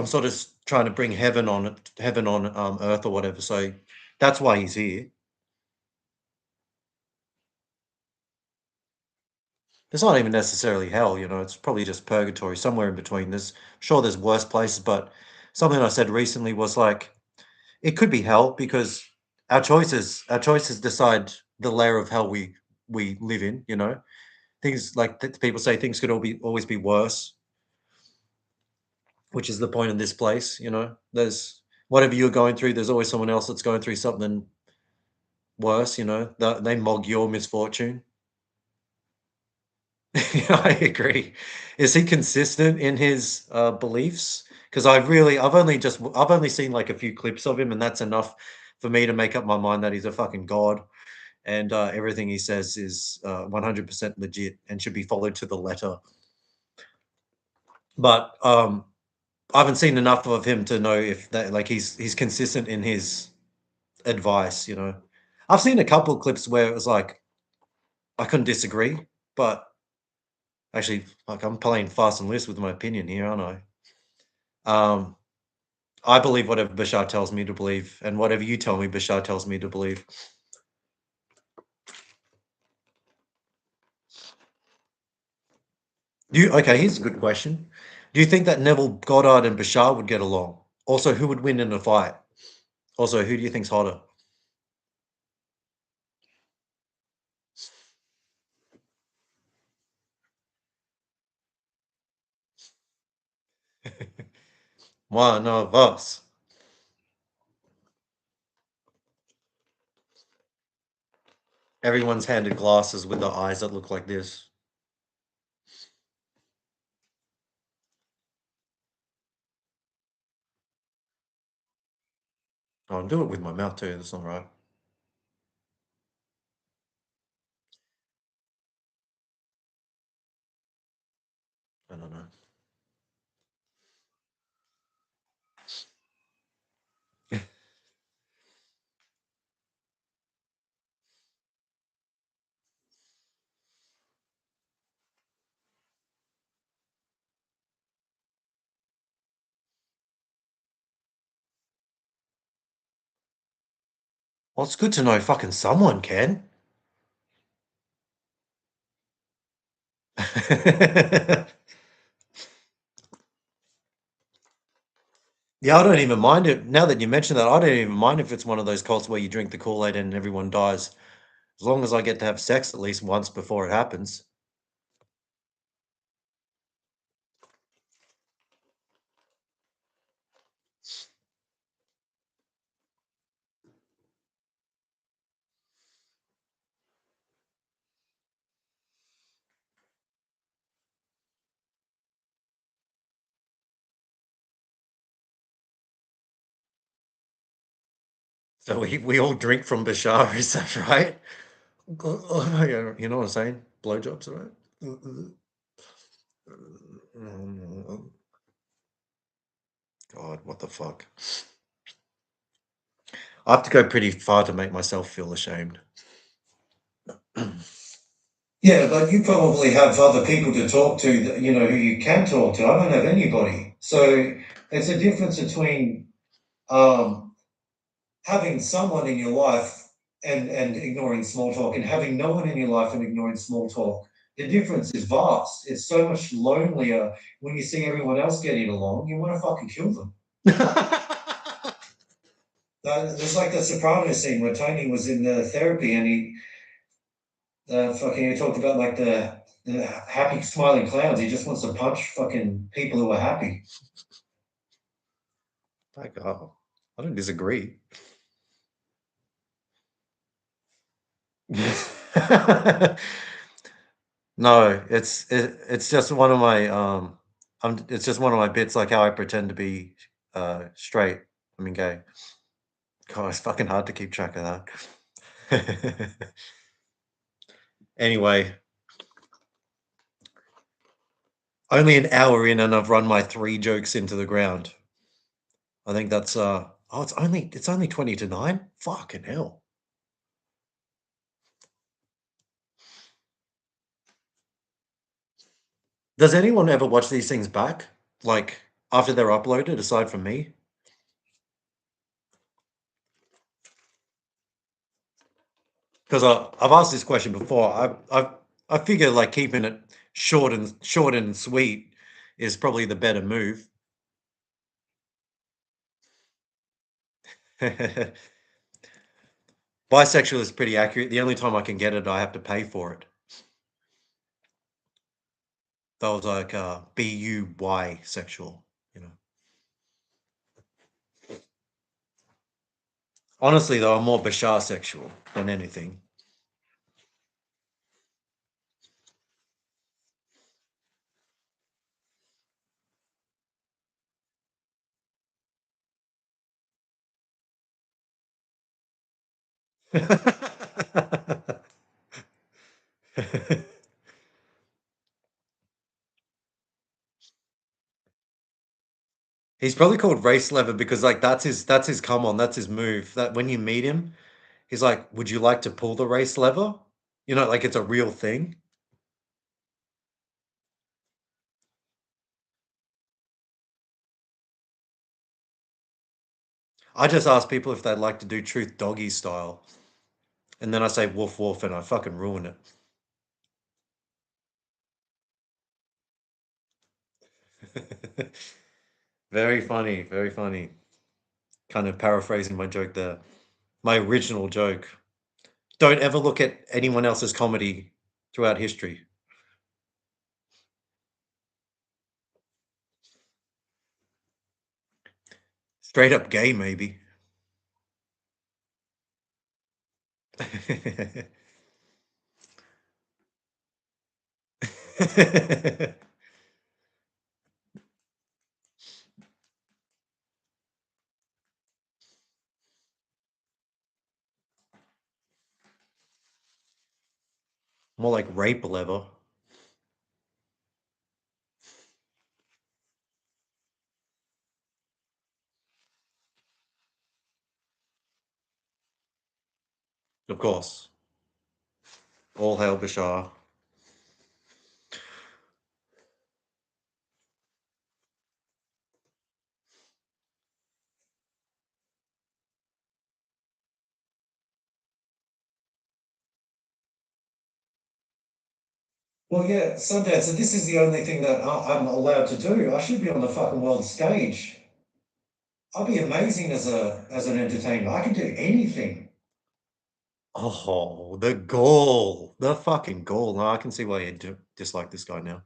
sort of trying to bring heaven on earth or whatever. So that's why he's here. It's not even necessarily hell. It's probably just purgatory, somewhere in between. Sure, there's worse places, but something I said recently was like, it could be hell because our choices decide the layer of hell we live in. Things like people say things could always be worse, which is the point of this place. There's whatever you're going through, there's always someone else that's going through something worse. They mog your misfortune. I agree. Is he consistent in his beliefs? Because I've only seen like a few clips of him, and that's enough for me to make up my mind that he's a fucking god, and everything he says is 100% legit and should be followed to the letter. But I haven't seen enough of him to know if that like he's consistent in his advice. I've seen a couple of clips where it was like I couldn't disagree, but actually, like I'm playing fast and loose with my opinion here, aren't I? I believe whatever Bashar tells me to believe, and whatever you tell me, Bashar tells me to believe. Okay? Here's a good question. Do you think that Neville Goddard and Bashar would get along? Also, who would win in a fight? Also, who do you think's hotter? One of us. Everyone's handed glasses with the eyes that look like this. I'll do it with my mouth too. That's not right. I don't know. Well, it's good to know fucking someone can. Yeah, I don't even mind it. Now that you mention that, I don't even mind if it's one of those cults where you drink the Kool-Aid and everyone dies. As long as I get to have sex at least once before it happens. So we all drink from Bashar, is that right? You know what I'm saying? Blowjobs, right? God, what the fuck? I have to go pretty far to make myself feel ashamed. Yeah, but you probably have other people to talk to that, you know, who you can talk to. I don't have anybody. So there's a difference between um, having someone in your life and ignoring small talk and having no one in your life and ignoring small talk. The difference is vast. It's so much lonelier when you see everyone else getting along. You want to fucking kill them. There's like the Sopranos scene where Tony was in the therapy and he talked about like the happy smiling clowns. He just wants to punch fucking people who are happy. Like, oh, I don't disagree. No, it's just one of my it's just one of my bits, like how I pretend to be straight. I mean gay. God, it's fucking hard to keep track of that. Anyway, only an hour in and I've run my 3 jokes into the ground. I think that's oh it's only 20 to 9? Fucking hell. Does anyone ever watch these things back? Like after they're uploaded, aside from me? Because I've asked this question before. I figure like keeping it short and sweet is probably the better move. Bisexual is pretty accurate. The only time I can get it, I have to pay for it. That was like BUY sexual, you know. Honestly, though, I'm more Bashar sexual than anything. He's probably called race lever because like that's his come on, that's his move. That when you meet him, he's like, "Would you like to pull the race lever?" You know, like it's a real thing. I just ask people if they'd like to do truth doggy style, and then I say woof woof, and I fucking ruin it. Very funny, very funny. Kind of paraphrasing my joke there. My original joke. Don't ever look at anyone else's comedy throughout history. Straight up gay, maybe. More like rape leather. Of course. All hail Bashar. Well, yeah, Sundance, so this is the only thing that I'm allowed to do. I should be on the fucking world stage. I'll be amazing as an entertainer. I can do anything. Oh, the gall. The fucking gall. No, I can see why you dislike this guy now.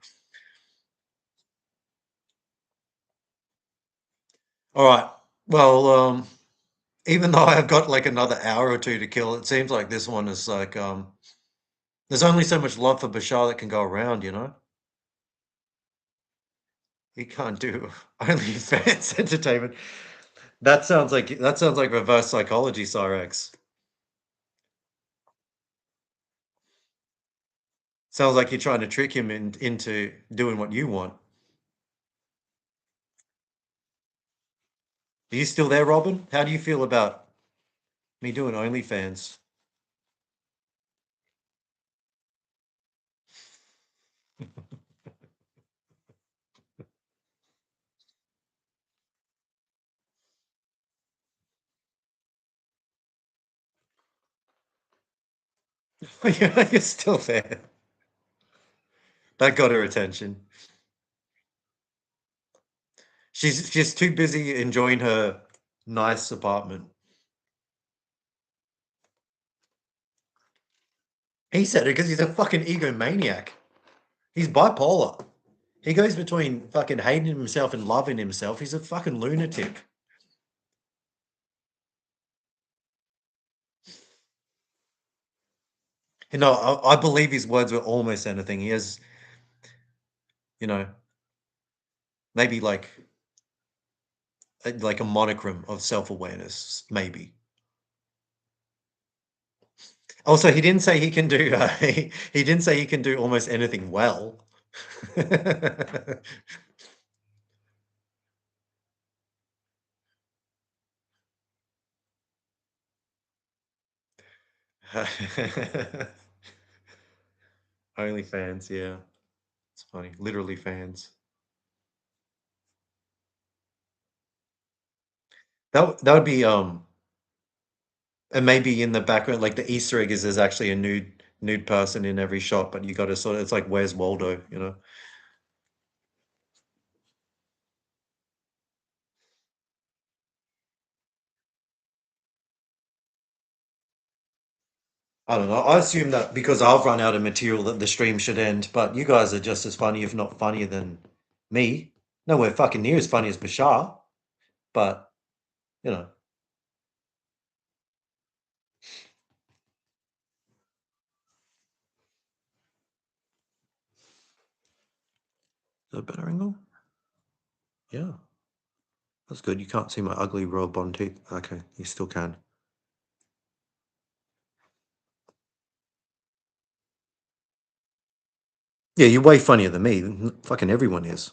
All right. Well, even though I've got like another hour or two to kill, it seems like this one is like there's only so much love for Bashar that can go around, you know? He can't do OnlyFans entertainment. That sounds like reverse psychology, Cyrex. Sounds like you're trying to trick him into doing what you want. Are you still there, Robin? How do you feel about me doing OnlyFans? You're still there. That got her attention. She's too busy enjoying her nice apartment. He said it because he's a fucking egomaniac. He's bipolar. He goes between fucking hating himself and loving himself. He's a fucking lunatic. You know, I believe his words were almost anything. He has, you know, maybe like a monochrome of self-awareness, maybe. Also, he didn't say he can do he didn't say he can do almost anything well. Only fans, yeah. It's funny. Literally fans. That would be and maybe in the background, like the Easter egg is there's actually a nude person in every shot, but you got to sort of it's like where's Waldo, you know? I don't know. I assume that because I've run out of material that the stream should end, but you guys are just as funny, if not funnier than me. Nowhere fucking near as funny as Bashar, but you know, is that a better angle? Yeah, that's good. You can't see my ugly raw bond teeth. Okay, you still can. Yeah, you're way funnier than me. Fucking everyone is.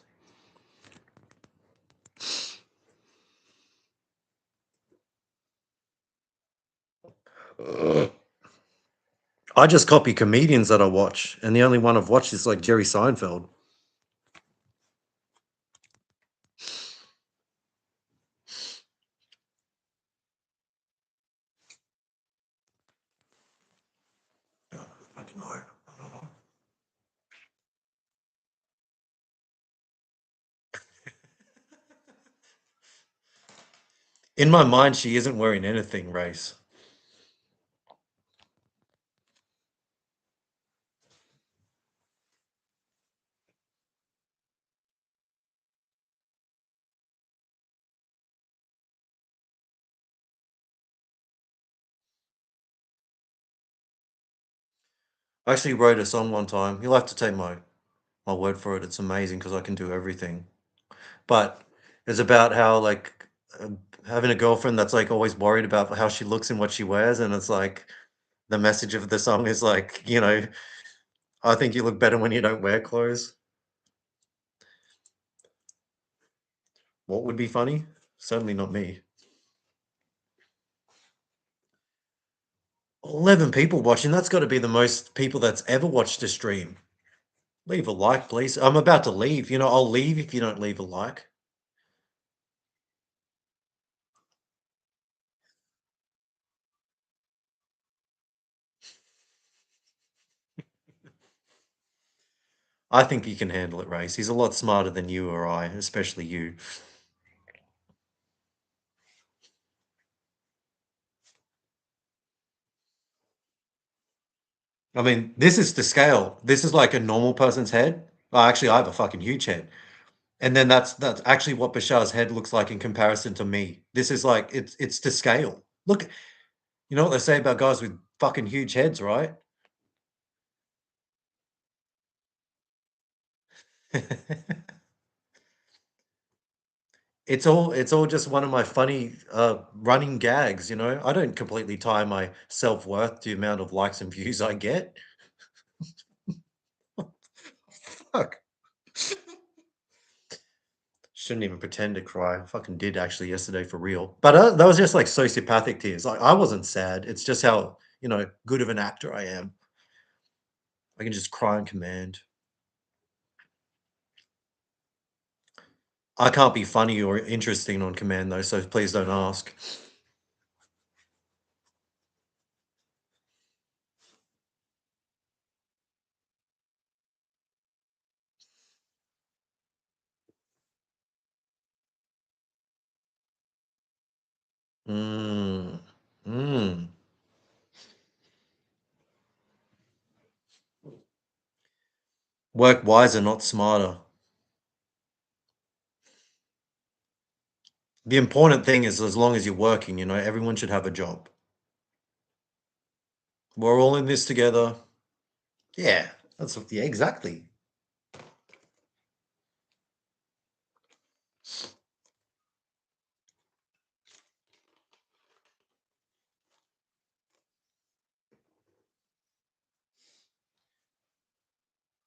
Ugh. I just copy comedians that I watch, and the only one I've watched is like Jerry Seinfeld. I don't know. I don't know. In my mind, she isn't wearing anything, Race. I actually wrote a song one time. You'll have to take my word for it. It's amazing because I can do everything. But it's about how like having a girlfriend that's like always worried about how she looks and what she wears, and it's like the message of the song is like, I think you look better when you don't wear clothes. What would be funny? Certainly not me. 11 people watching. That's got to be the most people that's ever watched a stream. Leave a like, please. I'm about to leave. I'll leave if you don't leave a like. I think you can handle it, Race. He's a lot smarter than you or I, especially you. I mean, this is the scale. This is like a normal person's head. Well, actually, I have a fucking huge head. And then that's actually what Bashar's head looks like in comparison to me. This is like it's to scale. Look, you know what they say about guys with fucking huge heads, right? It's all just one of my funny running gags. I don't completely tie my self-worth to the amount of likes and views I get. Fuck. Shouldn't even pretend to cry. I fucking did actually yesterday for real. But that was just like sociopathic tears. Like I wasn't sad. It's just how, good of an actor I am. I can just cry on command. I can't be funny or interesting on command though, so please don't ask. Mm. Mm. Work wiser, not smarter. The important thing is as long as you're working, everyone should have a job. We're all in this together. Yeah, yeah, exactly.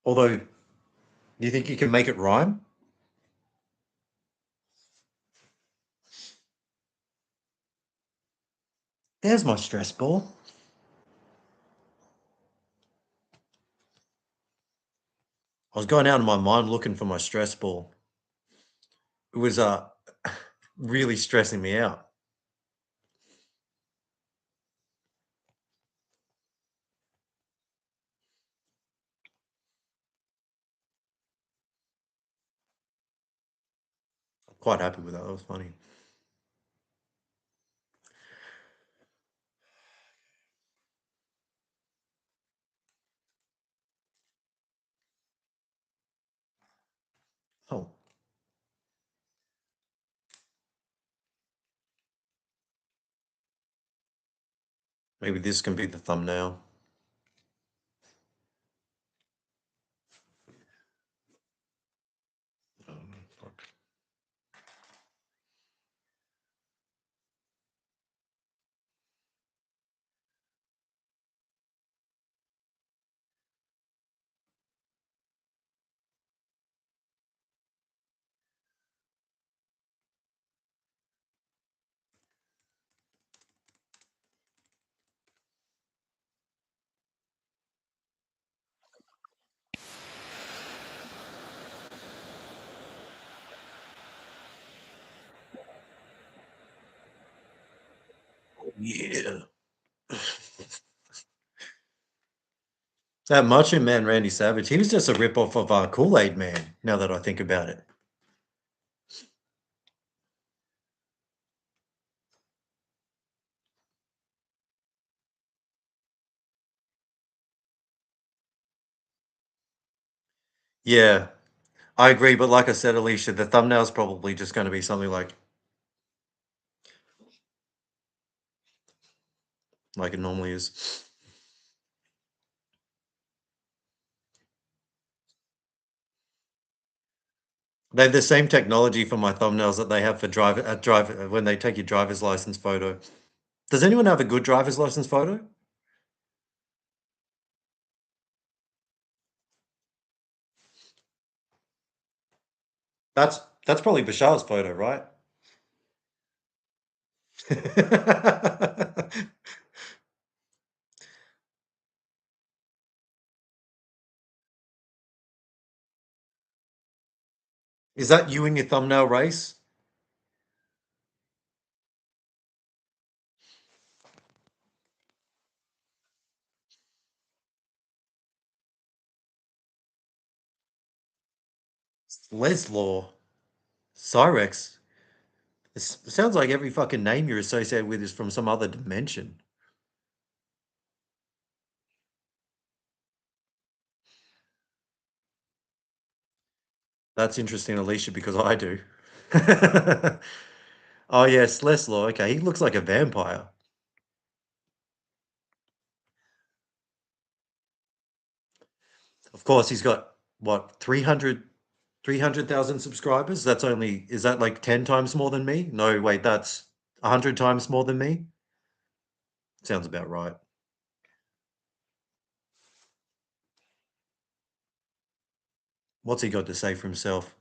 Although, do you think you can make it rhyme? There's my stress ball. I was going out of my mind looking for my stress ball. It was really stressing me out. I'm quite happy with that. That was funny. Oh, maybe this can be the thumbnail. Fuck. Yeah. That Macho Man Randy Savage, he was just a rip-off of Kool-Aid Man, now that I think about it. Yeah, I agree. But like I said, Alicia, the thumbnail's probably just going to be something like it normally is. They have the same technology for my thumbnails that they have for drive when they take your driver's license photo. Does anyone have a good driver's license photo? That's that's probably Bashar's photo, right? Is that you in your thumbnail race? Leslaw, Cyrex. It sounds like every fucking name you're associated with is from some other dimension. That's interesting, Alicia, because I do. Oh yes, Leslaw. Okay, he looks like a vampire. Of course, he's got what 300,000 subscribers. That's only is that like 10 times more than me? No, wait, that's 100 times more than me. Sounds about right. What's he got to say for himself?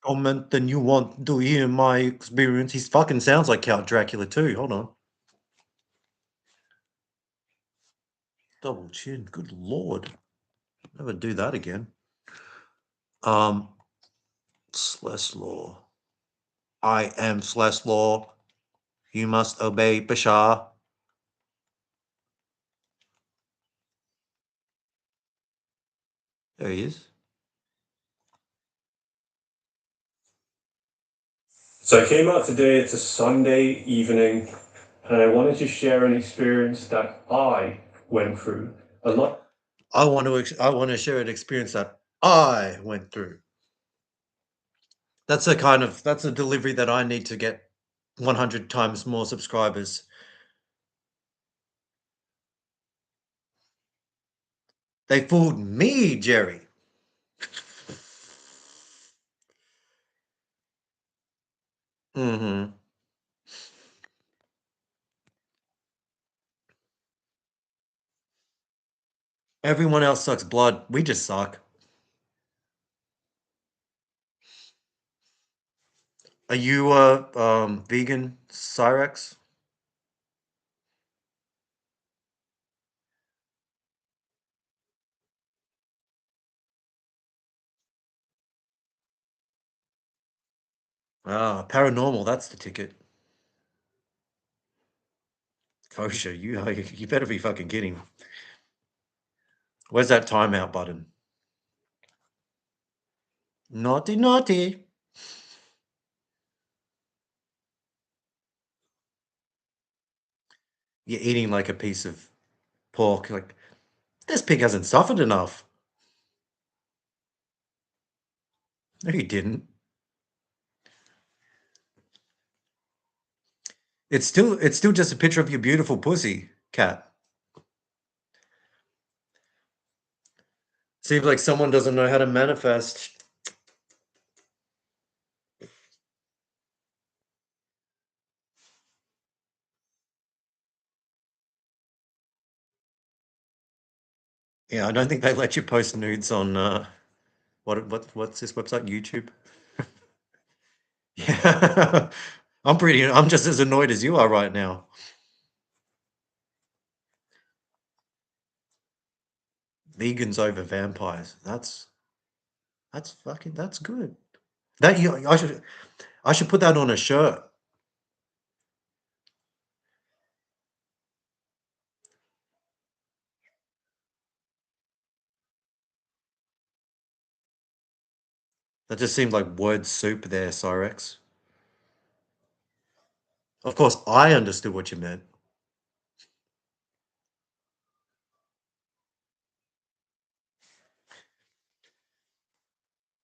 Comment than you want to hear my experience. He fucking sounds like Count Dracula too. Hold on. Double chin. Good lord. Never do that again. Um, Sleslaw. I am Sleslaw. You must obey Bashar. There he is. So I came out today, it's a Sunday evening, and I wanted to share an experience that I went through. A lot. I want to share an experience that I went through. That's a delivery that I need to get 100 times more subscribers. They fooled me, Jerry. Mm-hmm. Everyone else sucks blood. We just suck. Are you vegan, Cyrex? Ah, paranormal, that's the ticket. Kosher, you better be fucking kidding. Where's that timeout button? Naughty, naughty. You're eating like a piece of pork. Like, this pig hasn't suffered enough. No, you didn't. It's still just a picture of your beautiful pussy, cat. Seems like someone doesn't know how to manifest. Yeah, I don't think they let you post nudes on what's this website? YouTube? Yeah. I'm just as annoyed as you are right now. Vegans over vampires. That's good. That you I should put that on a shirt. That just seemed like word soup there, Cyrex. Of course, I understood what you meant.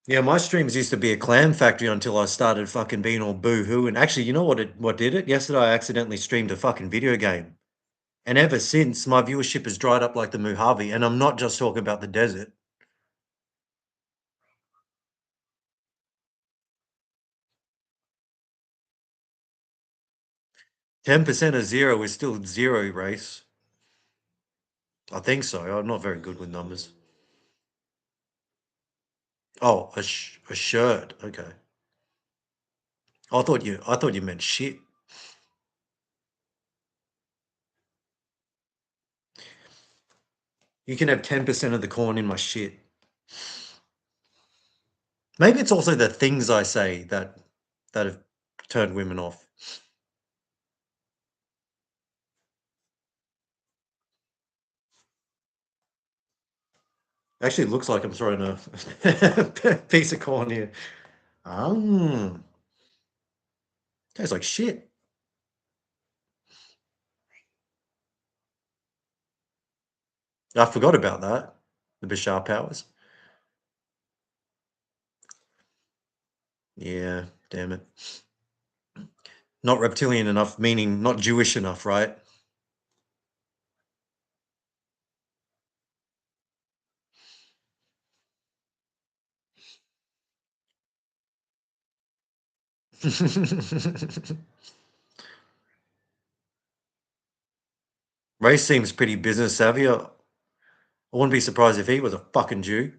Yeah, my streams used to be a clam factory until I started fucking being all boo-hoo. And actually, you know what did it? Yesterday I accidentally streamed a fucking video game. And ever since, my viewership has dried up like the Mojave. And I'm not just talking about the desert. 10% of zero is still zero, race. I think so. I'm not very good with numbers. Oh, a shirt. Okay. I thought you meant shit. You can have 10% of the corn in my shit. Maybe it's also the things I say that have turned women off. Actually, it looks like I'm throwing a piece of corn here. Um, tastes like shit. I forgot about that. The Bashar powers. Yeah, damn it. Not reptilian enough, meaning not Jewish enough, right? Ray seems pretty business savvy. I wouldn't be surprised if he was a fucking Jew.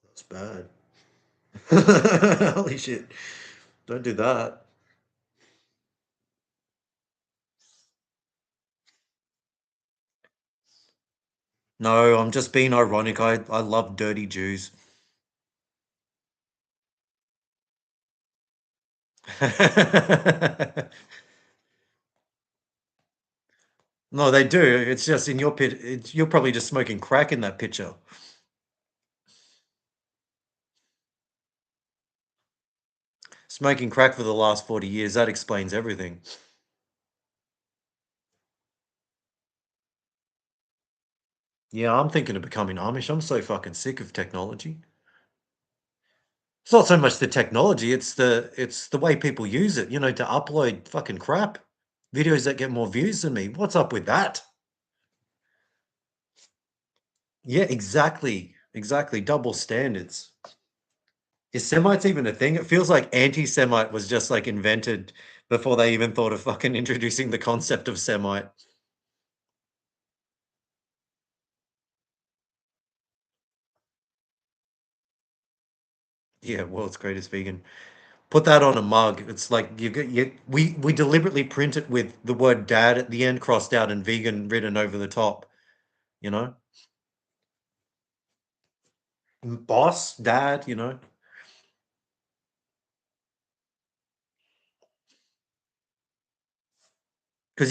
That's bad. Holy shit. Don't do that. No, I'm just being ironic. I love dirty Jews. No, they do. It's just in your you're probably just smoking crack in that picture. Smoking crack for the last 40 years, that explains everything. Yeah, I'm thinking of becoming Amish. I'm so fucking sick of technology. It's not so much the technology, it's the way people use it, to upload fucking crap. Videos that get more views than me. What's up with that? Yeah, exactly. Exactly. Double standards. Is Semites even a thing? It feels like anti-Semite was just like invented before they even thought of fucking introducing the concept of Semite. Yeah, world's greatest vegan. Put that on a mug. It's like we deliberately print it with the word dad at the end crossed out and vegan written over the top, you know? Boss, dad, because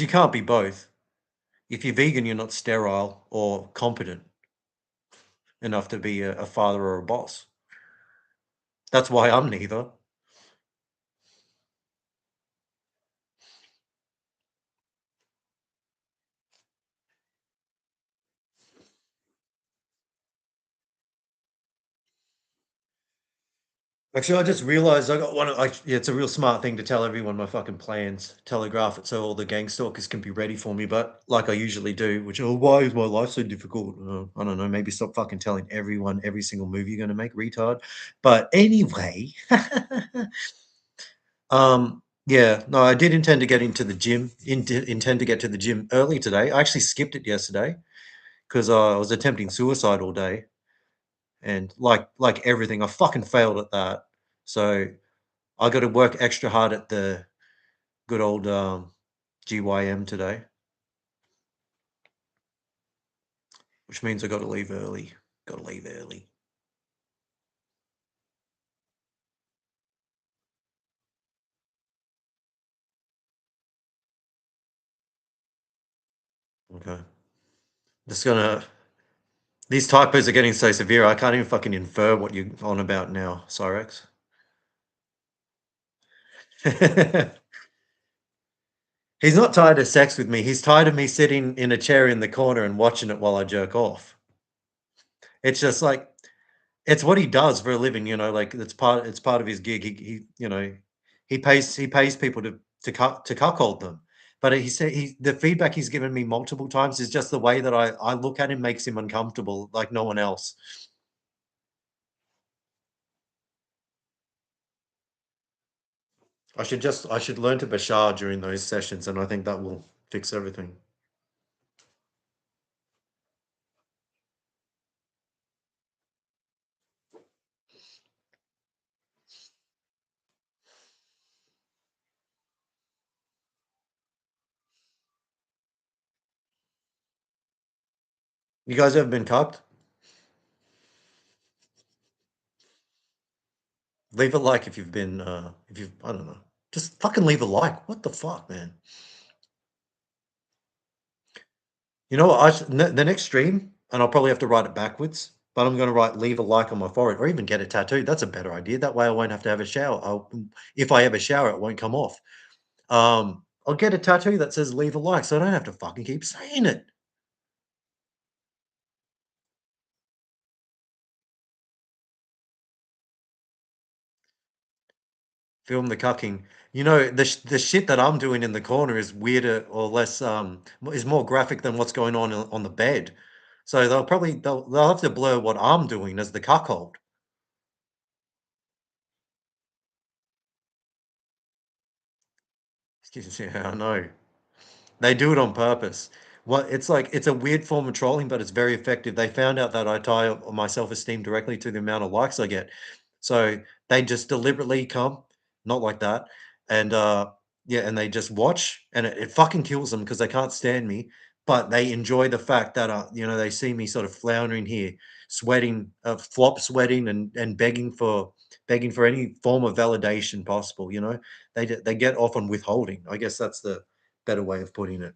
you can't be both. If you're vegan, you're not sterile or competent enough to be a father or a boss. That's why I'm neither. Actually, I just realized I got yeah, it's a real smart thing to tell everyone my fucking plans, telegraph it so all the gang stalkers can be ready for me. But like I usually do, which, oh, why is my life so difficult? I don't know. Maybe stop fucking telling everyone every single movie you're going to make, retard. But anyway, yeah, no, I did intend to get into the gym, intend to get to the gym early today. I actually skipped it yesterday because I was attempting suicide all day. And like everything, I fucking failed at that. So I got to work extra hard at the good old GYM today, which means I got to leave early. Got to leave early. Okay. Just gonna. These typos are getting so severe. I can't even fucking infer what you're on about now, Cyrex. He's not tired of sex with me. He's tired of me sitting in a chair in the corner and watching it while I jerk off. It's just like it's what he does for a living, like it's part of his gig. He pays people to cuckold them. But he said the feedback he's given me multiple times is just the way that I look at him makes him uncomfortable like no one else. I should learn to bashar during those sessions, and I think that will fix everything. You guys ever been cucked? Leave a like if you've been if you've I don't know. Just fucking leave a like. What the fuck, man? You know what? The next stream, and I'll probably have to write it backwards, but I'm going to write leave a like on my forehead or even get a tattoo. That's a better idea. That way I won't have to have a shower. If I have a shower, it won't come off. I'll get a tattoo that says leave a like so I don't have to fucking keep saying it. Film the cucking. The shit that I'm doing in the corner is weirder or less, is more graphic than what's going on the bed. So they'll have to blur what I'm doing as the cuckold. Yeah, I know. They do it on purpose. It's a weird form of trolling, but it's very effective. They found out that I tie my self-esteem directly to the amount of likes I get. So they just deliberately come, not like that. And yeah, and they just watch and it fucking kills them because they can't stand me. But they enjoy the fact that they see me sort of floundering here, sweating, flop sweating and begging for any form of validation possible. They get off on withholding. I guess that's the better way of putting it.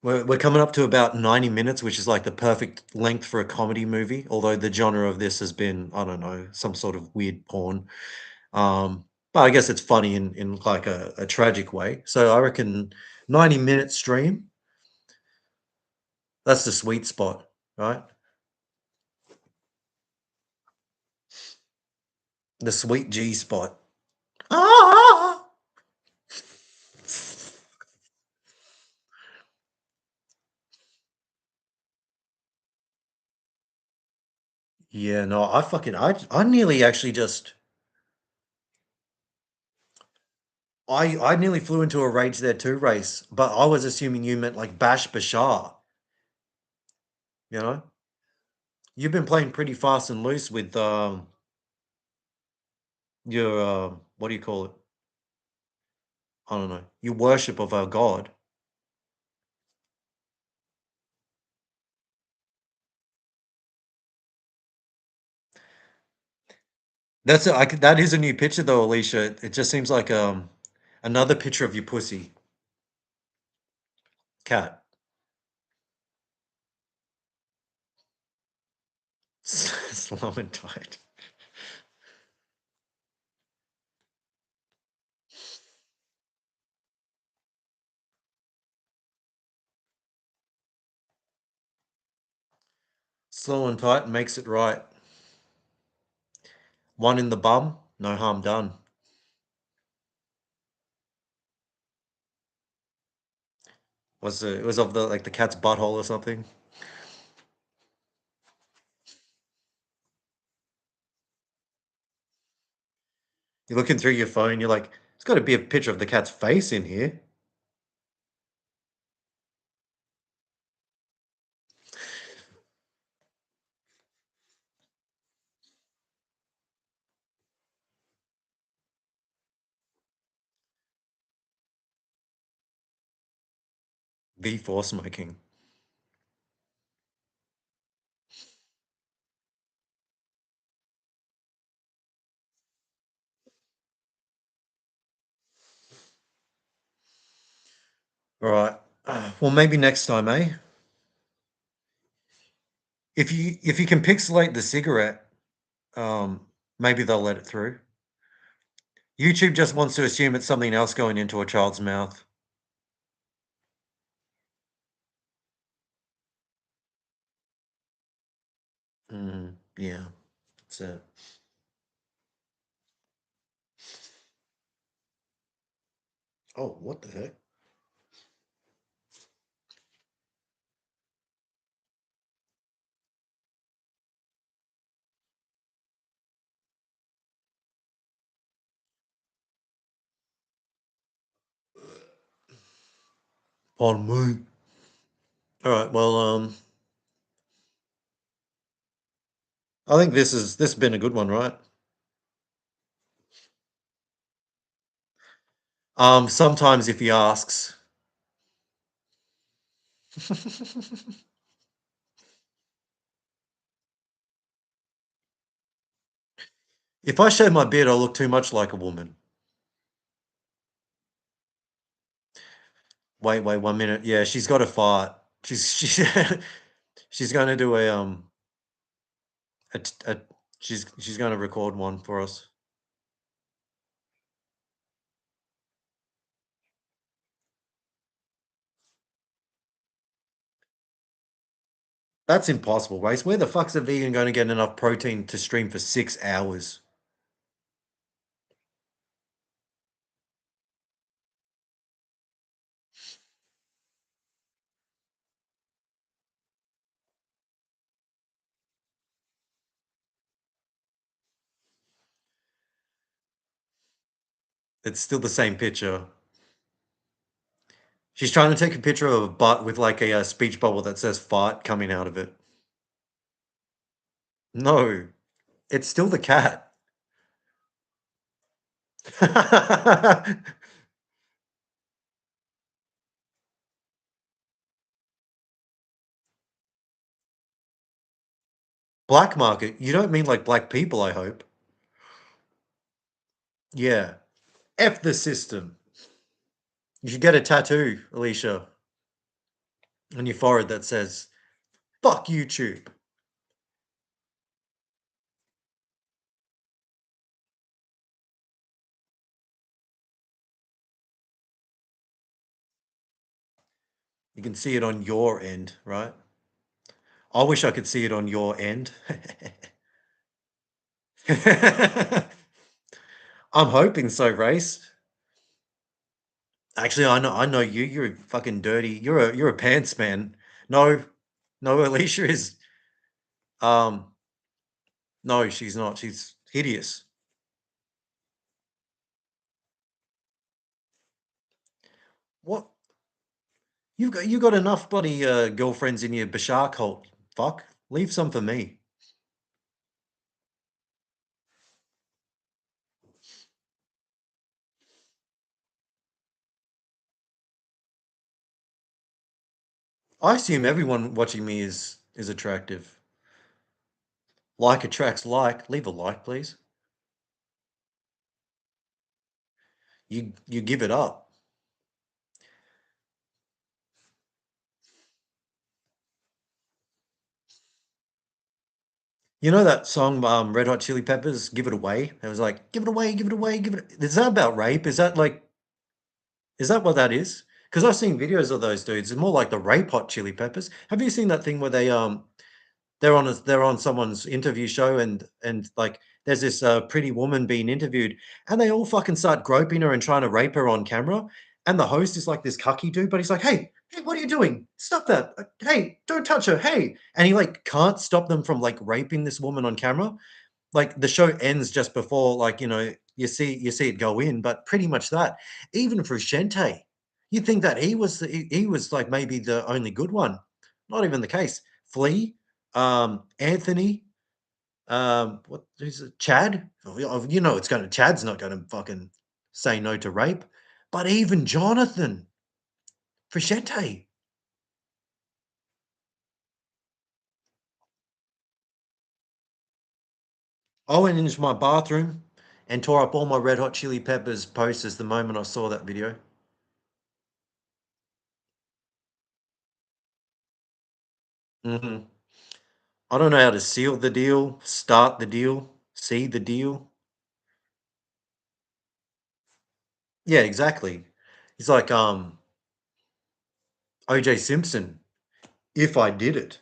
We're coming up to about 90 minutes, which is like the perfect length for a comedy movie. Although the genre of this has been, I don't know, some sort of weird porn. But I guess it's funny in like a tragic way. So I reckon 90-minute stream, that's the sweet spot, right? The sweet G spot. Ah! Yeah, no, I nearly actually just I nearly flew into a Rage There 2 race, but I was assuming you meant like Bash Bashar, you know? You've been playing pretty fast and loose with your what do you call it? I don't know. Your worship of our God. That is a new picture though, Alicia. It just seems like another picture of your pussy cat. Slow and tight. Slow and tight makes it right. One in the bum, no harm done. It was of the cat's butthole or something? You're looking through your phone, you're like, it's got to be a picture of the cat's face in here. V4 smoking. All right. Well, maybe next time, eh? If you can pixelate the cigarette, maybe they'll let it through. YouTube just wants to assume it's something else going into a child's mouth. Yeah, that's it. Oh, what the heck? Pardon me. All right. Well, I think this has been a good one, right? Sometimes if he asks. If I shave my beard, I'll look too much like a woman. Wait, 1 minute. Yeah, she's got a fart. She's going to do a she's going to record one for us. That's impossible, Race. Where the fuck's a vegan going to get enough protein to stream for 6 hours? It's still the same picture. She's trying to take a picture of a butt with like a speech bubble that says fart coming out of it. No, it's still the cat. Black market? You don't mean like black people, I hope. Yeah. F the system. You should get a tattoo, Alicia, on your forehead that says, fuck YouTube. You can see it on your end, right? I wish I could see it on your end. I'm hoping so, Race. Actually, I know you. You're fucking dirty. You're a pants man. No, no, Alicia is um no, she's not. She's hideous. What you got enough bloody girlfriends in your Bashar cult. Fuck. Leave some for me. I assume everyone watching me is attractive. Like attracts like. Leave a like, please. You give it up. You know that song, Red Hot Chili Peppers, "Give It Away"? It was like, "Give it away, give it away, give it." Is that about rape? Is that what that is? Because I've seen videos of those dudes. It's more like the Rape Hot Chili Peppers. Have you seen that thing where they're on someone's interview show and like there's this pretty woman being interviewed and they all fucking start groping her and trying to rape her on camera, and the host is like this cucky dude, but he's like, hey, what are you doing? Stop that. Hey, don't touch her. Hey. And he like can't stop them from like raping this woman on camera. Like the show ends just before, like, you see it go in, but pretty much that. Even Frusciante, you'd think that he was like maybe the only good one. Not even the case. Flea, Anthony, what is it? Chad. Chad's not gonna fucking say no to rape. But even Jonathan Frusciante. I went into my bathroom and tore up all my Red Hot Chili Peppers posters the moment I saw that video. Hmm. I don't know how to seal the deal, start the deal, see the deal. Yeah, exactly. He's like OJ Simpson. If I did it.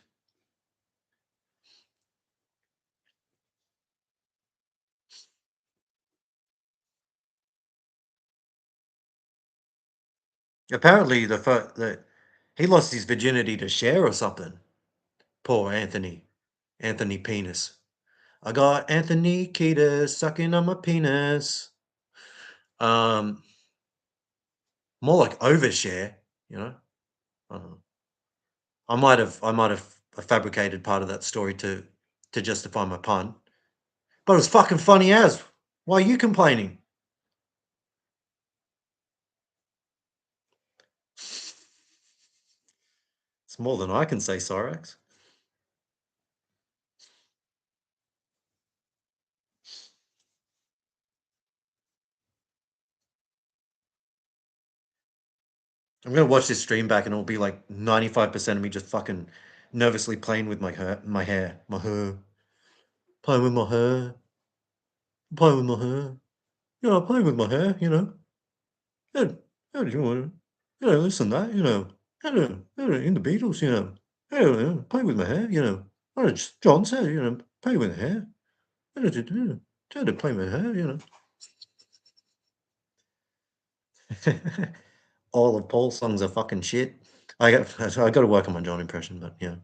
Apparently, the he lost his virginity to Cher or something. Poor Anthony. Anthony Penis. I got Anthony Kiedis sucking on my penis. Um, More like overshare, you know. Uh, I might have fabricated part of that story to justify my pun, but it was fucking funny as. Why are you complaining? It's more than I can say, Cyrax. I'm gonna watch this stream back and it'll be like 95% of me just fucking nervously playing with my hair, playing with my hair, playing with my hair. Playing with my hair, Yeah, how do you want listen that, in the Beatles, play with my hair, John said, play with the hair. Try to play with hair, All of Paul's songs are fucking shit. I got to work on my John impression, but yeah.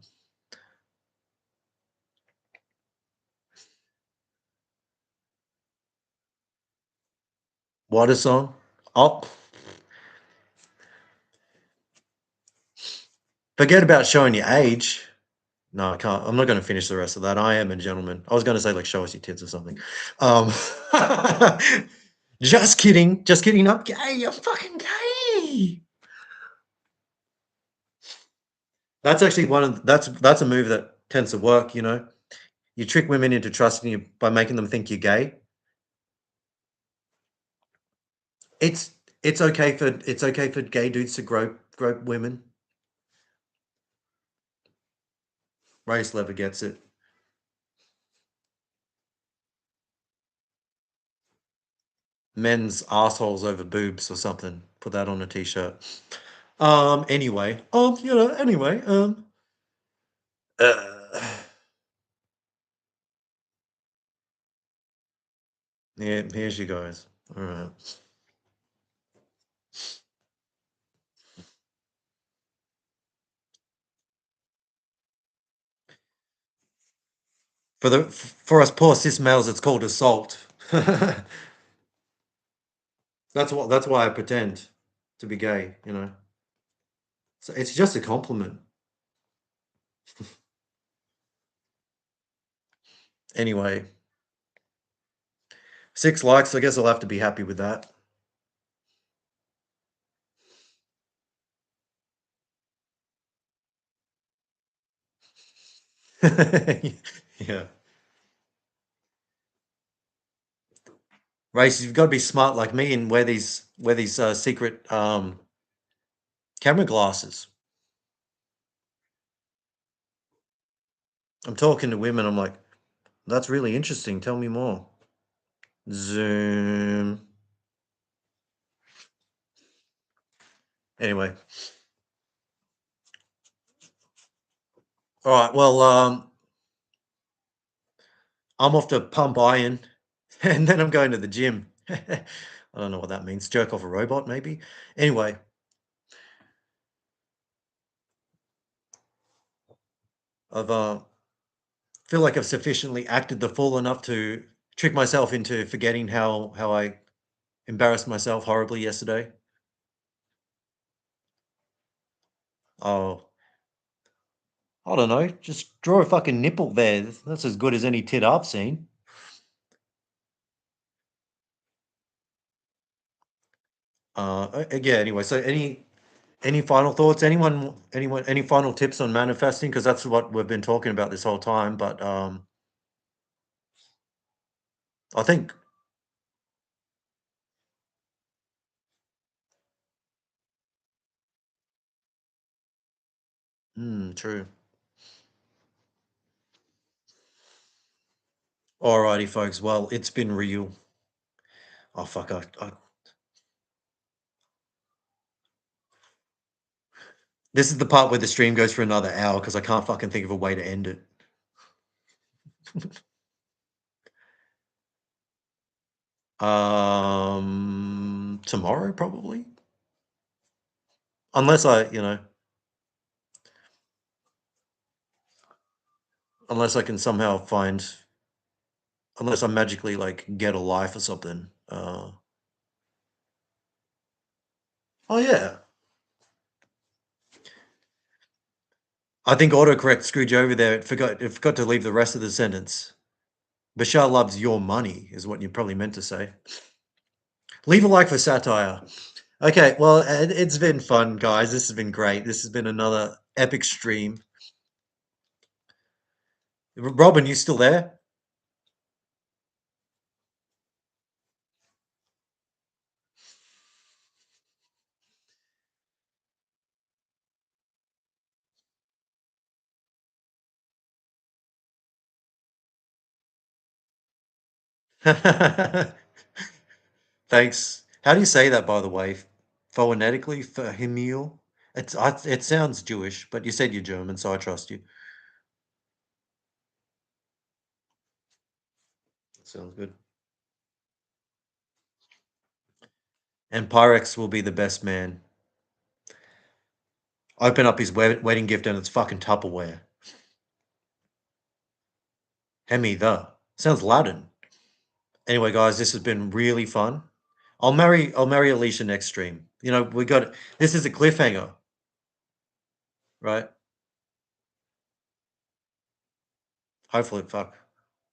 What a song. Oh, forget about showing your age. No, I can't. I'm not going to finish the rest of that. I am a gentleman. I was going to say like show us your tits or something. Um, just kidding. Just kidding. I'm gay. I'm fucking gay. That's actually that's a move that tends to work. You trick women into trusting you by making them think you're gay. It's it's okay for gay dudes to grope women. Race Lever gets it. Men's assholes over boobs or something. Put that on a t-shirt. Anyway. Anyway. Uh, yeah, here she goes. All right. For us poor cis males, it's called assault. That's why I pretend to be gay. So it's just a compliment. Anyway, 6 likes. I guess I'll have to be happy with that. Yeah. Race, you've got to be smart like me and wear these secret camera glasses. I'm talking to women. I'm like, that's really interesting. Tell me more. Zoom. Anyway, all right. Well, I'm off to pump iron, and then I'm going to the gym. I don't know what that means. Jerk off a robot, maybe. Anyway, I've feel like I've sufficiently acted the fool enough to trick myself into forgetting how I embarrassed myself horribly yesterday. Oh, I don't know. Just draw a fucking nipple there. That's as good as any tit I've seen. Yeah. Anyway, so any final thoughts? Anyone? Any final tips on manifesting? Because that's what we've been talking about this whole time. But I think true. Alrighty, folks. Well, it's been real. Oh fuck! This is the part where the stream goes for another hour because I can't fucking think of a way to end it. Tomorrow probably, unless unless I can somehow find, unless I magically like get a life or something. Oh yeah, I think autocorrect screwed you over there. It forgot to leave the rest of the sentence. Bashar loves your money is what you probably meant to say. Leave a like for satire. Okay, well, it's been fun, guys. This has been great. This has been another epic stream. Robin, you still there? Thanks. How do you say that, by the way? Phonetically, Fahimil? It sounds Jewish, but you said you're German, so I trust you. Sounds good. And Pyrex will be the best man. Open up his wedding gift and it's fucking Tupperware. Hemi the. Sounds Latin. Anyway, guys, this has been really fun. I'll marry Alicia next stream. You know, this is a cliffhanger. Right? Hopefully, fuck.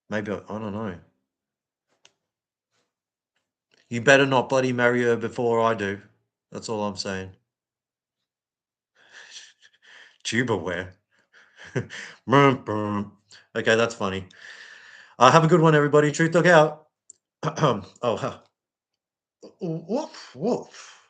Maybe I don't know. You better not bloody marry her before I do. That's all I'm saying. Tubaware. Okay, that's funny. Have a good one, everybody. Truth Dog out. Oh, huh. Woof, woof.